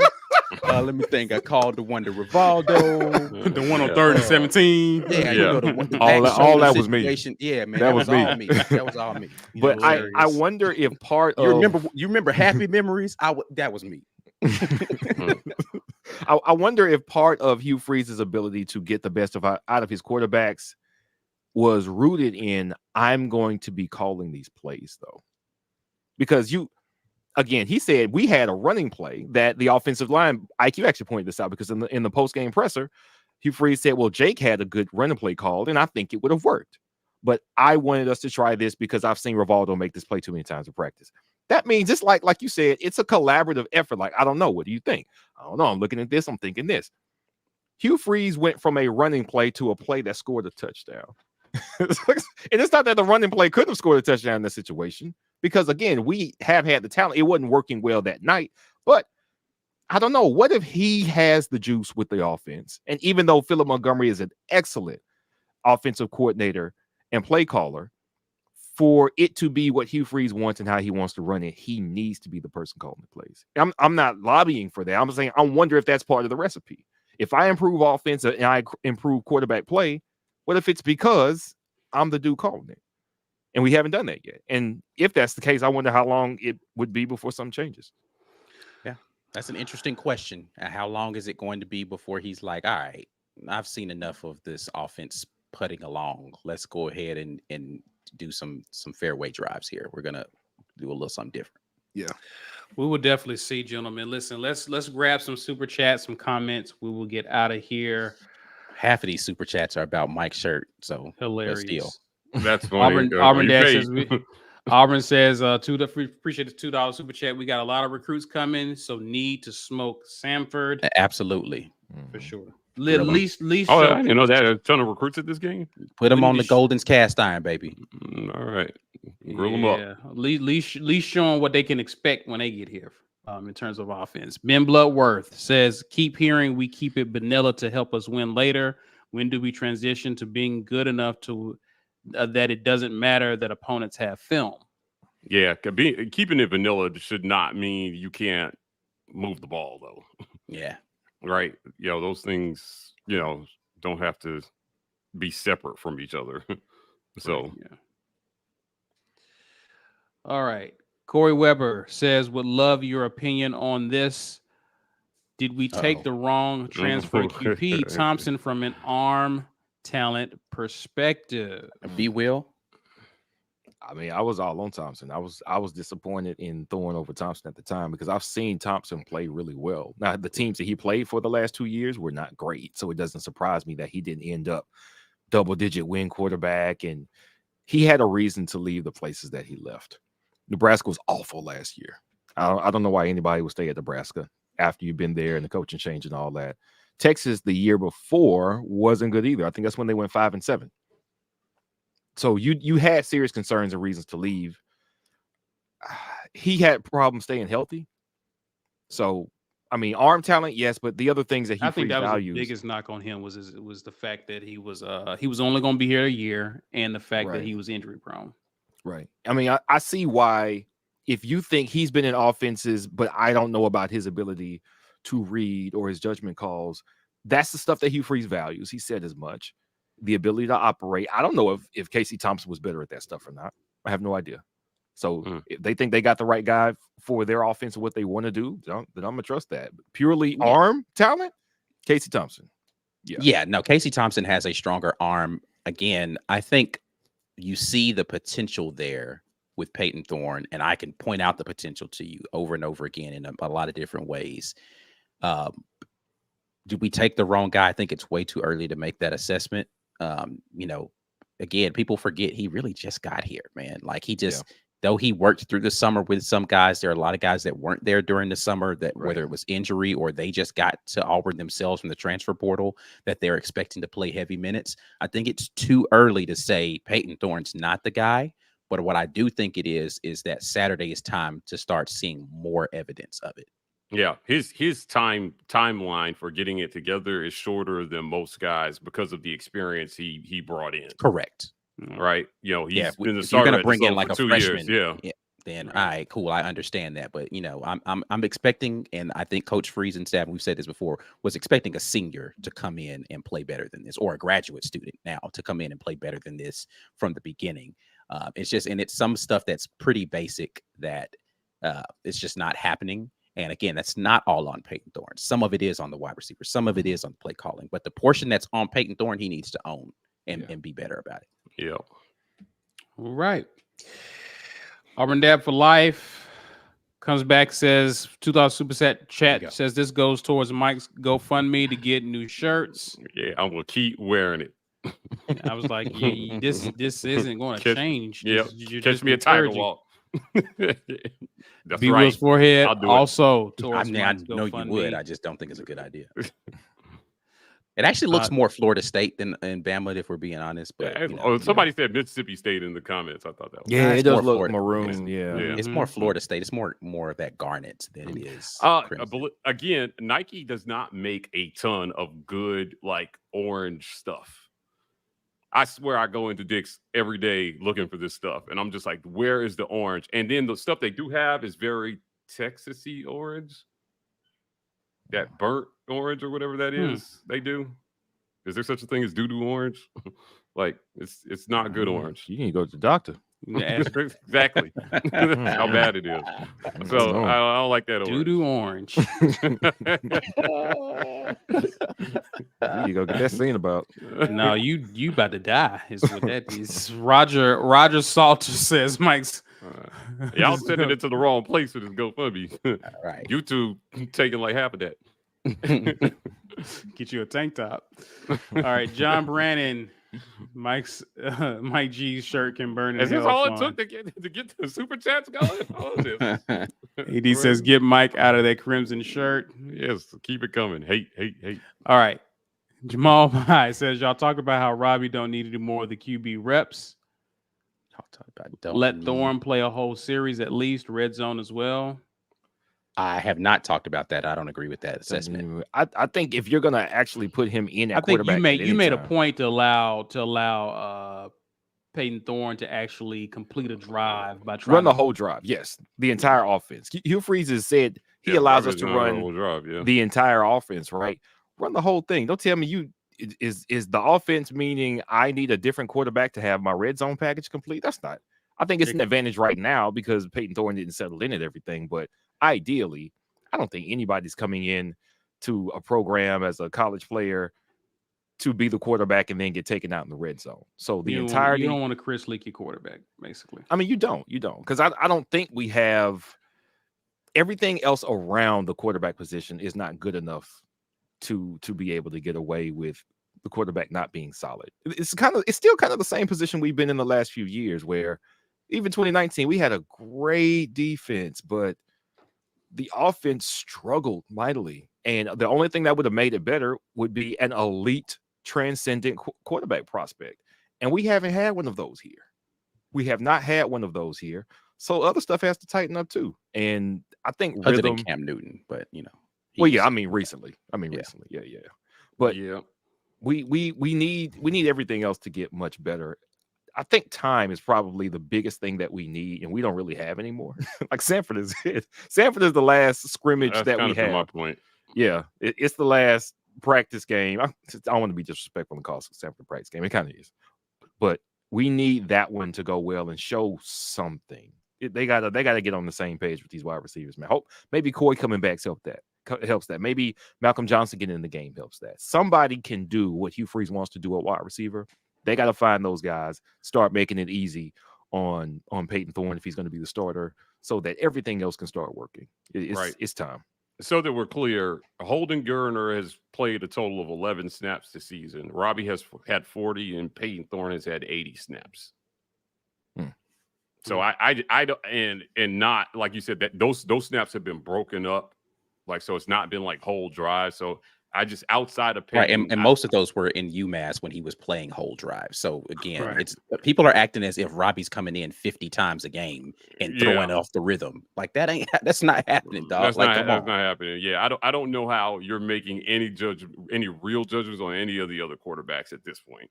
Let me think. I called the one to Rivaldo. The one on 3rd and 17. Yeah. All that was me. Yeah, man. That was me. All me. That was all me. But I wonder if part of you remember Happy Memories? That was me. I wonder if part of Hugh Freeze's ability to get the best out of his quarterbacks was rooted in, I'm going to be calling these plays, though. Because again, he said we had a running play that the offensive line, IQ actually pointed this out, because in the post-game presser, Hugh Freeze said, well, Jake had a good running play called, and I think it would have worked. But I wanted us to try this because I've seen Rivaldo make this play too many times in practice. That means it's like you said, it's a collaborative effort. Like, I don't know. What do you think? I don't know. I'm looking at this. I'm thinking this. Hugh Freeze went from a running play to a play that scored a touchdown. And it's not that the running play couldn't have scored a touchdown in this situation, because, again, we have had the talent. It wasn't working well that night. But I don't know. What if he has the juice with the offense? And even though Philip Montgomery is an excellent offensive coordinator and play caller, for it to be what Hugh Freeze wants and how he wants to run it, he needs to be the person calling the plays. I'm not lobbying for that. I'm saying I wonder if that's part of the recipe. If I improve offense and I improve quarterback play, what if it's because I'm the dude calling it? And we haven't done that yet. And if that's the case, I wonder how long it would be before something changes. Yeah, that's an interesting question. How long is it going to be before he's like, all right, I've seen enough of this offense putting along. Let's go ahead and do some fairway drives here. We're gonna do a little something different. Yeah, we will definitely see, gentlemen. Listen, let's grab some super chats, some comments. We will get out of here. Half of these super chats are about Mike's shirt, so Hilarious. That's funny. Auburn You Dad paid. says Auburn says appreciate the $2 super chat. We got a lot of recruits coming, so need to smoke Samford absolutely for sure. At Really? least. Oh, I didn't know that. A ton of recruits at this game. put them We on need the to Golden's cast iron, baby. All right, grill them up. At least showing what they can expect when they get here. In terms of offense, Ben Bloodworth says, "Keep hearing we keep it vanilla to help us win later. When do we transition to being good enough to that it doesn't matter that opponents have film?" Yeah, keeping it vanilla should not mean you can't move the ball, though. Yeah. Right? Those things, don't have to be separate from each other. So, Right, yeah. All right. Corey Weber says, "Would love your opinion on this. Did we take the wrong transfer QP Thompson from an arm talent perspective?" Be Will. I mean, I was all on Thompson. I was disappointed in Thorne over Thompson at the time because I've seen Thompson play really well. Now, the teams that he played for the last 2 years were not great, so it doesn't surprise me that he didn't end up double-digit win quarterback, and he had a reason to leave the places that he left. Nebraska was awful last year. I don't know why anybody would stay at Nebraska after you've been there and the coaching change and all that. Texas the year before wasn't good either. I think that's when they went 5-7. So you had serious concerns and reasons to leave. He had problems staying healthy. So, I mean, arm talent, yes, but the other things that he I think that was values, the biggest knock on him was the fact that he was only going to be here a year, and the fact that he was injury prone. Right. I mean, I see why if you think he's been in offenses, but I don't know about his ability to read or his judgment calls, that's the stuff that Hugh Freeze values. He said as much. The ability to operate. I don't know if Casey Thompson was better at that stuff or not. I have no idea. So if they think they got the right guy for their offense and what they want to do, then I'm going to trust that. Purely arm talent, Casey Thompson. Yeah, no, Casey Thompson has a stronger arm. Again, I think you see the potential there with Peyton Thorne, and I can point out the potential to you over and over again in a lot of different ways. Did we take the wrong guy? I think it's way too early to make that assessment. Again, people forget he really just got here, man. Like though he worked through the summer with some guys, there are a lot of guys that weren't there during the summer that whether it was injury or they just got to Auburn themselves from the transfer portal that they're expecting to play heavy minutes. I think it's too early to say Peyton Thorne's not the guy. But what I do think it is that Saturday is time to start seeing more evidence of it. Yeah, his timeline for getting it together is shorter than most guys because of the experience he brought in. Correct. Right. He's been the if you're starter gonna bring in for like a 2 freshman, years. Yeah. Then all right, cool. I understand that. But I'm expecting, and I think Coach Freeze and staff, we've said this before, was expecting a senior to come in and play better than this, or a graduate student now to come in and play better than this from the beginning. It's some stuff that's pretty basic that it's just not happening. And again, that's not all on Peyton Thorne. Some of it is on the wide receiver. Some of it is on the play calling. But the portion that's on Peyton Thorne, he needs to own and be better about it. Yeah. All right. Auburn Dad for life comes back, says $2 super chat says this goes towards Mike's GoFundMe to get new shirts. Yeah, I'm gonna keep wearing it. I was like, this isn't going to change. Yeah, catch me a Tiger Walk. That's B right. Will's forehead I'll do also. I know you would. I just don't think it's a good idea. It actually looks more Florida State than Bama, if we're being honest. But somebody said Mississippi State in the comments. I thought that was it does look Florida. maroon. Yeah. It's more Florida State. It's more of that garnet than it is. Again, Nike does not make a ton of good like orange stuff. I swear I go into Dick's every day looking for this stuff, and I'm just like, where is the orange? And then the stuff they do have is very Texas-y orange, that burnt orange or whatever that is. They do. Is there such a thing as doo-doo orange? Like it's not good orange. You need to go to the doctor. Exactly. That's how bad it is. So I don't like that orange. Doo-doo orange. You go get that scene about. No, you about to die is what that is. Roger Salter says Mike's y'all sending it to the wrong place for this GoFundMe. Right. YouTube taking like half of that. Get you a tank top. All right, John Brannon. Mike G's shirt can burn. Is this all it took to get the super chats going? All of this. AD says, "Get Mike out of that crimson shirt." Yes, keep it coming. Hate. All right, Jamal Pye says, "Y'all talk about how Robbie don't need any more of the QB reps. Let Thorne play a whole series at least, red zone as well." I have not talked about that. I don't agree with that assessment. I think if you're gonna actually put him in at I think quarterback, you made a point to allow Peyton Thorne to actually complete a drive by trying run the to whole drive. Yes, the entire offense. Hugh Freeze has said he allows us to run the entire offense. Right, run the whole thing. Don't tell me is the offense meaning I need a different quarterback to have my red zone package complete. That's not. I think it's an advantage right now because Peyton Thorne didn't settle in at everything, but ideally, I don't think anybody's coming in to a program as a college player to be the quarterback and then get taken out in the red zone. So the entirety, you don't want a Chris Leakey quarterback, basically. I mean, you don't, because I don't think we have everything else around the quarterback position is not good enough to be able to get away with the quarterback not being solid. It's still kind of the same position we've been in the last few years where even 2019, we had a great defense, but the offense struggled mightily. And the only thing that would have made it better would be an elite, transcendent quarterback prospect. And we haven't had one of those here. We have not had one of those here. So other stuff has to tighten up too. And I think other than Cam Newton, but recently. Recently. Yeah. But yeah, we need everything else to get much better. I think time is probably the biggest thing that we need, and we don't really have anymore. Like Samford is it. Samford is the last scrimmage that we have. My point. Yeah, it's the last practice game. I don't want to be disrespectful and call Samford a practice game. It kind of is, but we need that one to go well and show something. They gotta get on the same page with these wide receivers, man. Hope maybe Coy coming back helps that. Maybe Malcolm Johnson getting in the game helps that. Somebody can do what Hugh Freeze wants to do at wide receiver. They got to find those guys, start making it easy on Peyton Thorne if he's going to be the starter, so that everything else can start working. It's time. So that we're clear, Holden Geriner has played a total of 11 snaps this season. Robbie has had 40, and Peyton Thorne has had 80 snaps. So I don't, and not like you said that those snaps have been broken up, like so it's not been like whole drives. So I just outside of Peyton, and most of those were in UMass when he was playing whole drives. So again, it's people are acting as if Robbie's coming in 50 times a game and throwing off the rhythm. Like that's not happening, dog. That's not happening. Yeah, I don't know how you're making any real judgments on any of the other quarterbacks at this point.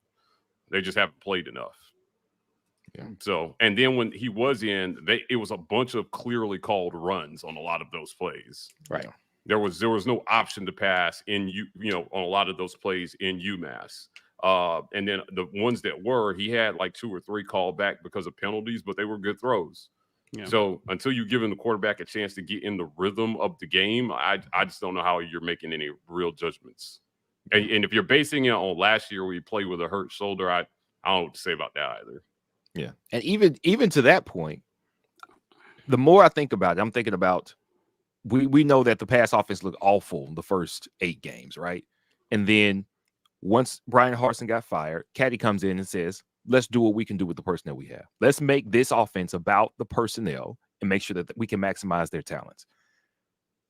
They just haven't played enough. Yeah. So, and then when he was in, it was a bunch of clearly called runs on a lot of those plays. Right. Yeah. There was no option to pass on a lot of those plays in UMass. And then the ones that were, he had like 2 or 3 called back because of penalties, but they were good throws. Yeah. So until you've given the quarterback a chance to get in the rhythm of the game, I just don't know how you're making any real judgments. And if you're basing it on last year where you played with a hurt shoulder, I don't know what to say about that either. Yeah. And even to that point, the more I think about it, I'm thinking about we know that the pass offense looked awful the first 8 games, right? And then once Brian Harsin got fired, Caddy comes in and says, let's do what we can do with the personnel we have. Let's make this offense about the personnel and make sure that we can maximize their talents.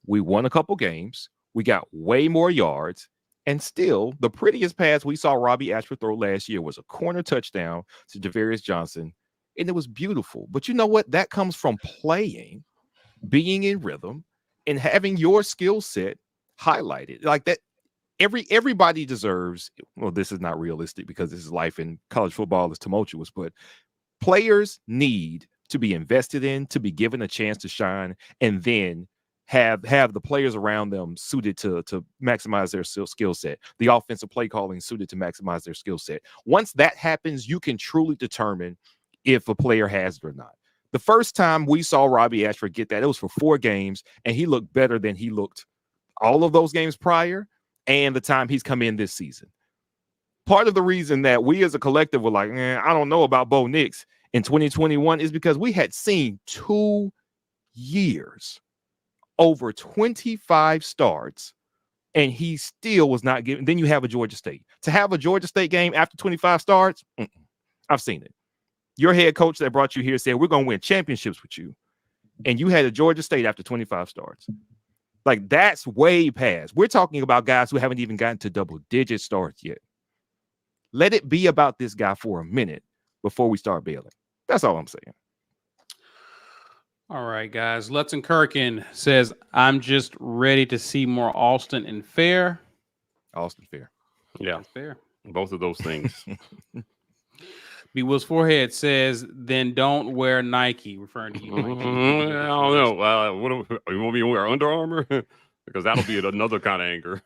We won a couple games. We got way more yards. And still, the prettiest pass we saw Robbie Ashford throw last year was a corner touchdown to Javarius Johnson. And it was beautiful. But you know what? That comes from playing, being in rhythm, and having your skill set highlighted like that. everybody deserves. Well, this is not realistic because this is life, and college football is tumultuous. But players need to be invested in, to be given a chance to shine, and then have the players around them suited to maximize their skill set, the offensive play calling suited to maximize their skill set. Once that happens, you can truly determine if a player has it or not. The first time we saw Robbie Ashford get that, it was for 4 games, and he looked better than he looked all of those games prior and the time he's come in this season. Part of the reason that we as a collective were like, I don't know about Bo Nix in 2021 is because we had seen 2 years, over 25 starts, and he still was not given. Then you have a Georgia State. To have a Georgia State game after 25 starts, I've seen it. Your head coach that brought you here said, we're going to win championships with you. And you had a Georgia State after 25 starts. Like, that's way past. We're talking about guys who haven't even gotten to double-digit starts yet. Let it be about this guy for a minute before we start bailing. That's all I'm saying. All right, guys. Lutton Kirkin says, I'm just ready to see more Alston and Fair. Austin Fair. Yeah, That's fair. both of those things. B. Will's Forehead says, then don't wear Nike, referring to you. Mike. I don't know. You want me to wear Under Armour? Because that'll be another kind of anger.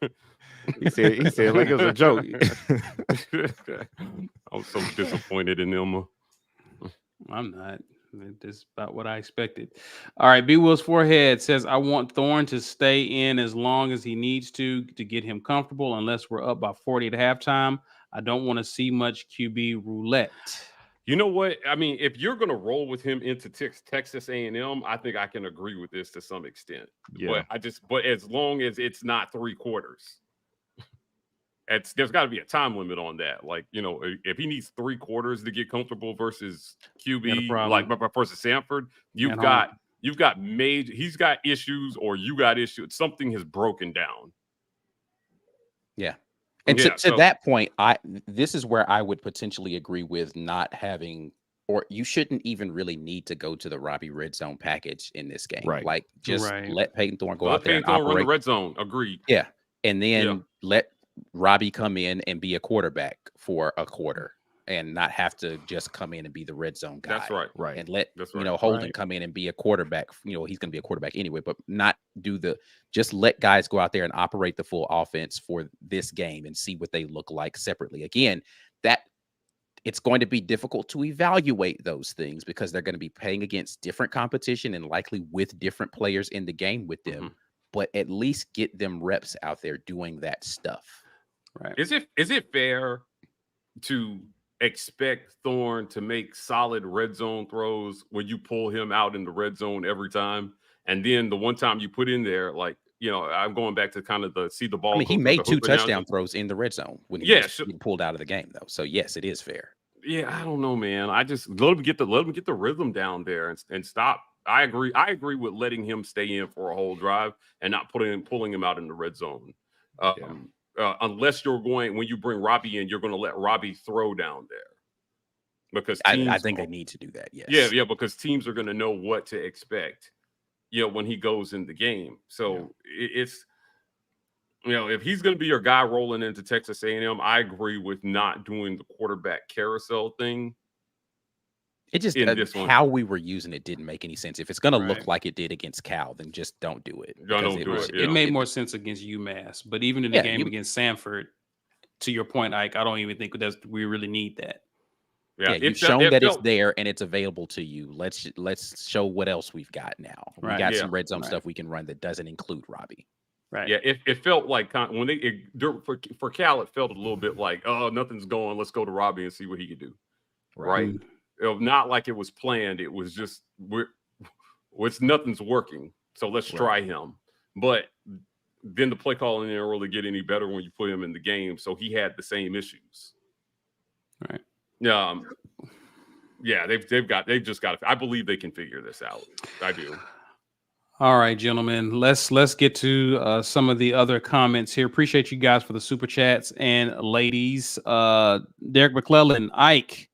He said like it was a joke. I was so disappointed in them. I'm not. This is about what I expected. All right. B. Will's Forehead says, I want Thorne to stay in as long as he needs to get him comfortable, unless we're up by 40 at halftime. I don't want to see much QB roulette. You know what? I mean, if you're going to roll with him into Texas A&M, I think I can agree with this to some extent. Yeah. But as long as it's not 3 quarters, there's got to be a time limit on that. Like, if he needs 3 quarters to get comfortable versus QB, like versus Samford, you've got major. He's got issues, or you got issues. Something has broken down. Yeah. And to that point, this is where I would potentially agree with not having, or you shouldn't even really need to go to the Robbie red zone package in this game. Right. Like, just let Peyton Thorne go out there and Thorne operate. Run the red zone. Agreed. Yeah. And then let Robbie come in and be a quarterback for a quarter and not have to just come in and be the red zone guy. That's right. Right. And let Holden come in and be a quarterback. He's going to be a quarterback anyway, but not just let guys go out there and operate the full offense for this game and see what they look like separately. Again, that it's going to be difficult to evaluate those things because they're going to be playing against different competition and likely with different players in the game with them. Mm-hmm. But at least get them reps out there doing that stuff. Right. Is it fair to expect Thorne to make solid red zone throws when you pull him out in the red zone every time? And then the one time you put in there, like, I'm going back to kind of see the ball. I mean, he made 2 touchdown throws in the red zone when he was pulled out of the game, though. So yes, it is fair. Yeah, I don't know, man. I just let him get the rhythm down there and stop. I agree with letting him stay in for a whole drive and not pulling him out in the red zone. Unless when you bring Robbie in, you're going to let Robbie throw down there. Because I think they need to do that. Yes. Yeah, because teams are going to know what to expect, when he goes in the game. So it's, if he's going to be your guy rolling into Texas A&M, I agree with not doing the quarterback carousel thing. It just how we were using it didn't make any sense. If it's going to look like it did against Cal, then just don't do it. It made more sense against UMass, but even in the game against Samford, to your point, Ike, I don't even think we really need that. Yeah, you've shown that it's there and it's available to you. Let's show what else we've got now. We got some red zone stuff we can run that doesn't include Robbie. Right. Yeah, it felt like when for Cal, it felt a little bit like, oh, nothing's going. Let's go to Robbie and see what he can do. Right. Not like it was planned. It was just nothing's working. So let's try him. But then the play calling didn't really get any better when you put him in the game. So he had the same issues. Right. Yeah. They've just got. I believe they can figure this out. I do. All right, gentlemen. Let's get to some of the other comments here. Appreciate you guys for the super chats and ladies. Derek McClellan, Ike.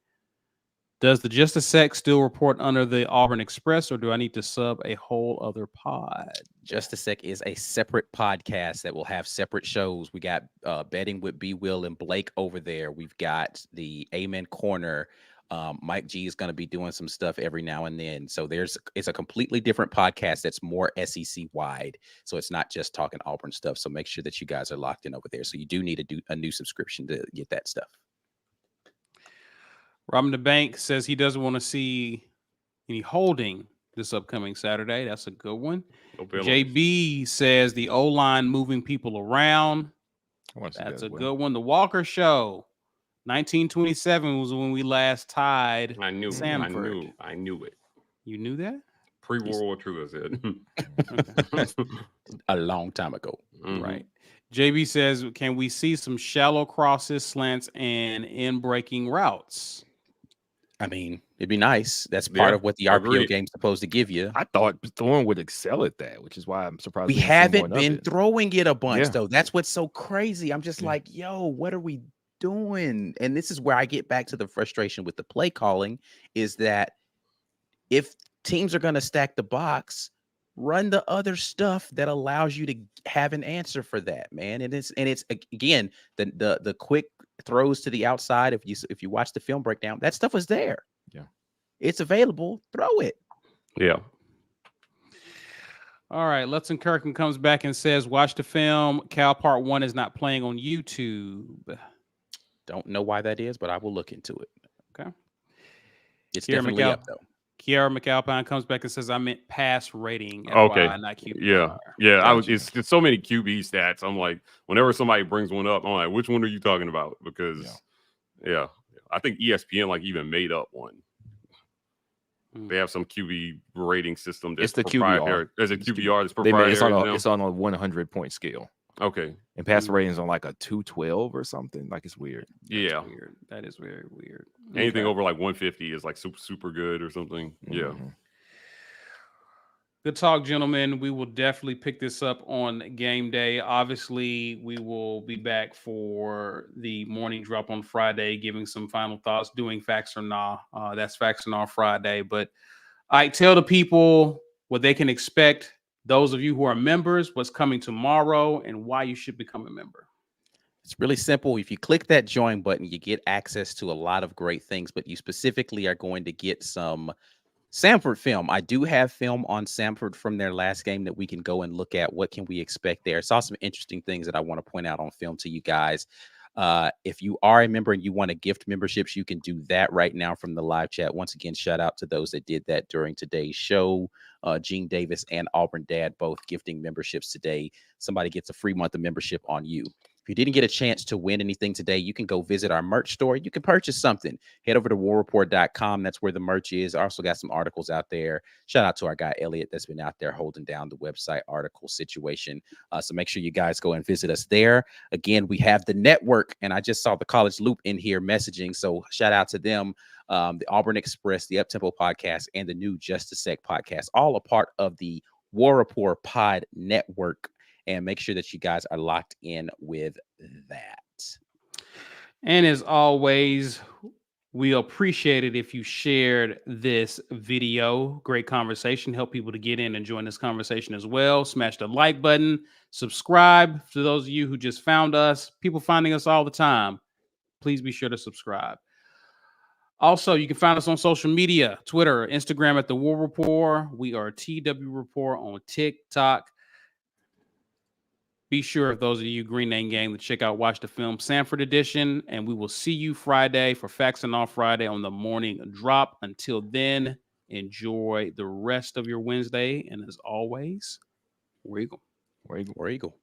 Does the Just a Sec still report under the Auburn Express, or do I need to sub a whole other pod? Just a Sec is a separate podcast that will have separate shows. We got betting with B. Will and Blake over there. We've got the Amen Corner. Mike G is going to be doing some stuff every now and then. So it's a completely different podcast that's more SEC wide. So it's not just talking Auburn stuff. So make sure that you guys are locked in over there. So you do need to do a new subscription to get that stuff. Robin the Bank says he doesn't want to see any holding this upcoming Saturday. That's a good one. JB says the O-line moving people around. That's a good one. The Walker Show. 1927 was when we last tied. Samford. I knew it. You knew that? Pre-World War II, I said. A long time ago. Mm-hmm. Right. JB says, can we see some shallow crosses, slants, and in-breaking routes? I mean, it'd be nice. That's part of what the RPO game's supposed to give you. I thought Thorne would excel at that, which is why I'm surprised. We haven't been throwing it a bunch, though. That's what's so crazy. I'm just like, yo, what are we doing? And this is where I get back to the frustration with the play calling, is that if teams are going to stack the box, run the other stuff that allows you to have an answer for that, man. And it's again the quick throws to the outside. If you watch the film breakdown, that stuff was there. Yeah, it's available. Throw it. Yeah. All right. Lutz and Kirkham comes back and says, watch the film. Cal Part 1 is not playing on YouTube. Don't know why that is, but I will look into it. Okay. It's definitely up, though. Kiara McAlpine comes back and says, I meant pass rating. Okay. FYI, not QB. Yeah. It's so many QB stats. I'm like, whenever somebody brings one up, I'm like, which one are you talking about? Because, I think ESPN even made up one. They have some QB rating system. That's it's the QBR. There's a QBR that's proprietary. It's on a 100-point scale. Okay. And pass ratings on like a 212 or something. Like, it's weird. Yeah. Weird. That is very weird. Anything over 150 is super good or something. Mm-hmm. Yeah. Good talk, gentlemen. We will definitely pick this up on game day. Obviously, we will be back for the morning drop on Friday, giving some final thoughts, doing Facts or Nah. That's Facts or Nah Friday. But I tell the people what they can expect. Those of you who are members, what's coming tomorrow and why you should become a member. It's really simple. If you click that join button, you get access to a lot of great things, but you specifically are going to get some Samford film. I do have film on Samford from their last game that we can go and look at. What can we expect there? I saw some interesting things that I want to point out on film to you guys. If you are a member and you want to gift memberships, you can do that right now from the live chat. Once again, shout out to those that did that during today's show. Gene Davis and Auburn Dad both gifting memberships today. Somebody gets a free month of membership on you. If you didn't get a chance to win anything today, you can go visit our merch store. You can purchase something. Head over to warreport.com. That's where the merch is. I also got some articles out there. Shout out to our guy, Elliot, that's been out there holding down the website article situation. So make sure you guys go and visit us there. Again, we have the network, and I just saw the College Loop in here messaging. So shout out to them. The Auburn Express, the Uptempo podcast, and the new Just a Sec podcast, all a part of the War Rapport Pod Network. And make sure that you guys are locked in with that. And as always, we appreciate it if you shared this video. Great conversation. Help people to get in and join this conversation as well. Smash the like button. Subscribe. For those of you who just found us, people finding us all the time, please be sure to subscribe. Also, you can find us on social media, Twitter, Instagram at The War Rapport. We are TW Rapport on TikTok. Be sure, if those of you Green Name Gang, to check out Watch the Film Samford edition. And we will see you Friday for Facts and All Friday on the morning drop. Until then, enjoy the rest of your Wednesday. And as always, War Eagle. War Eagle. War Eagle.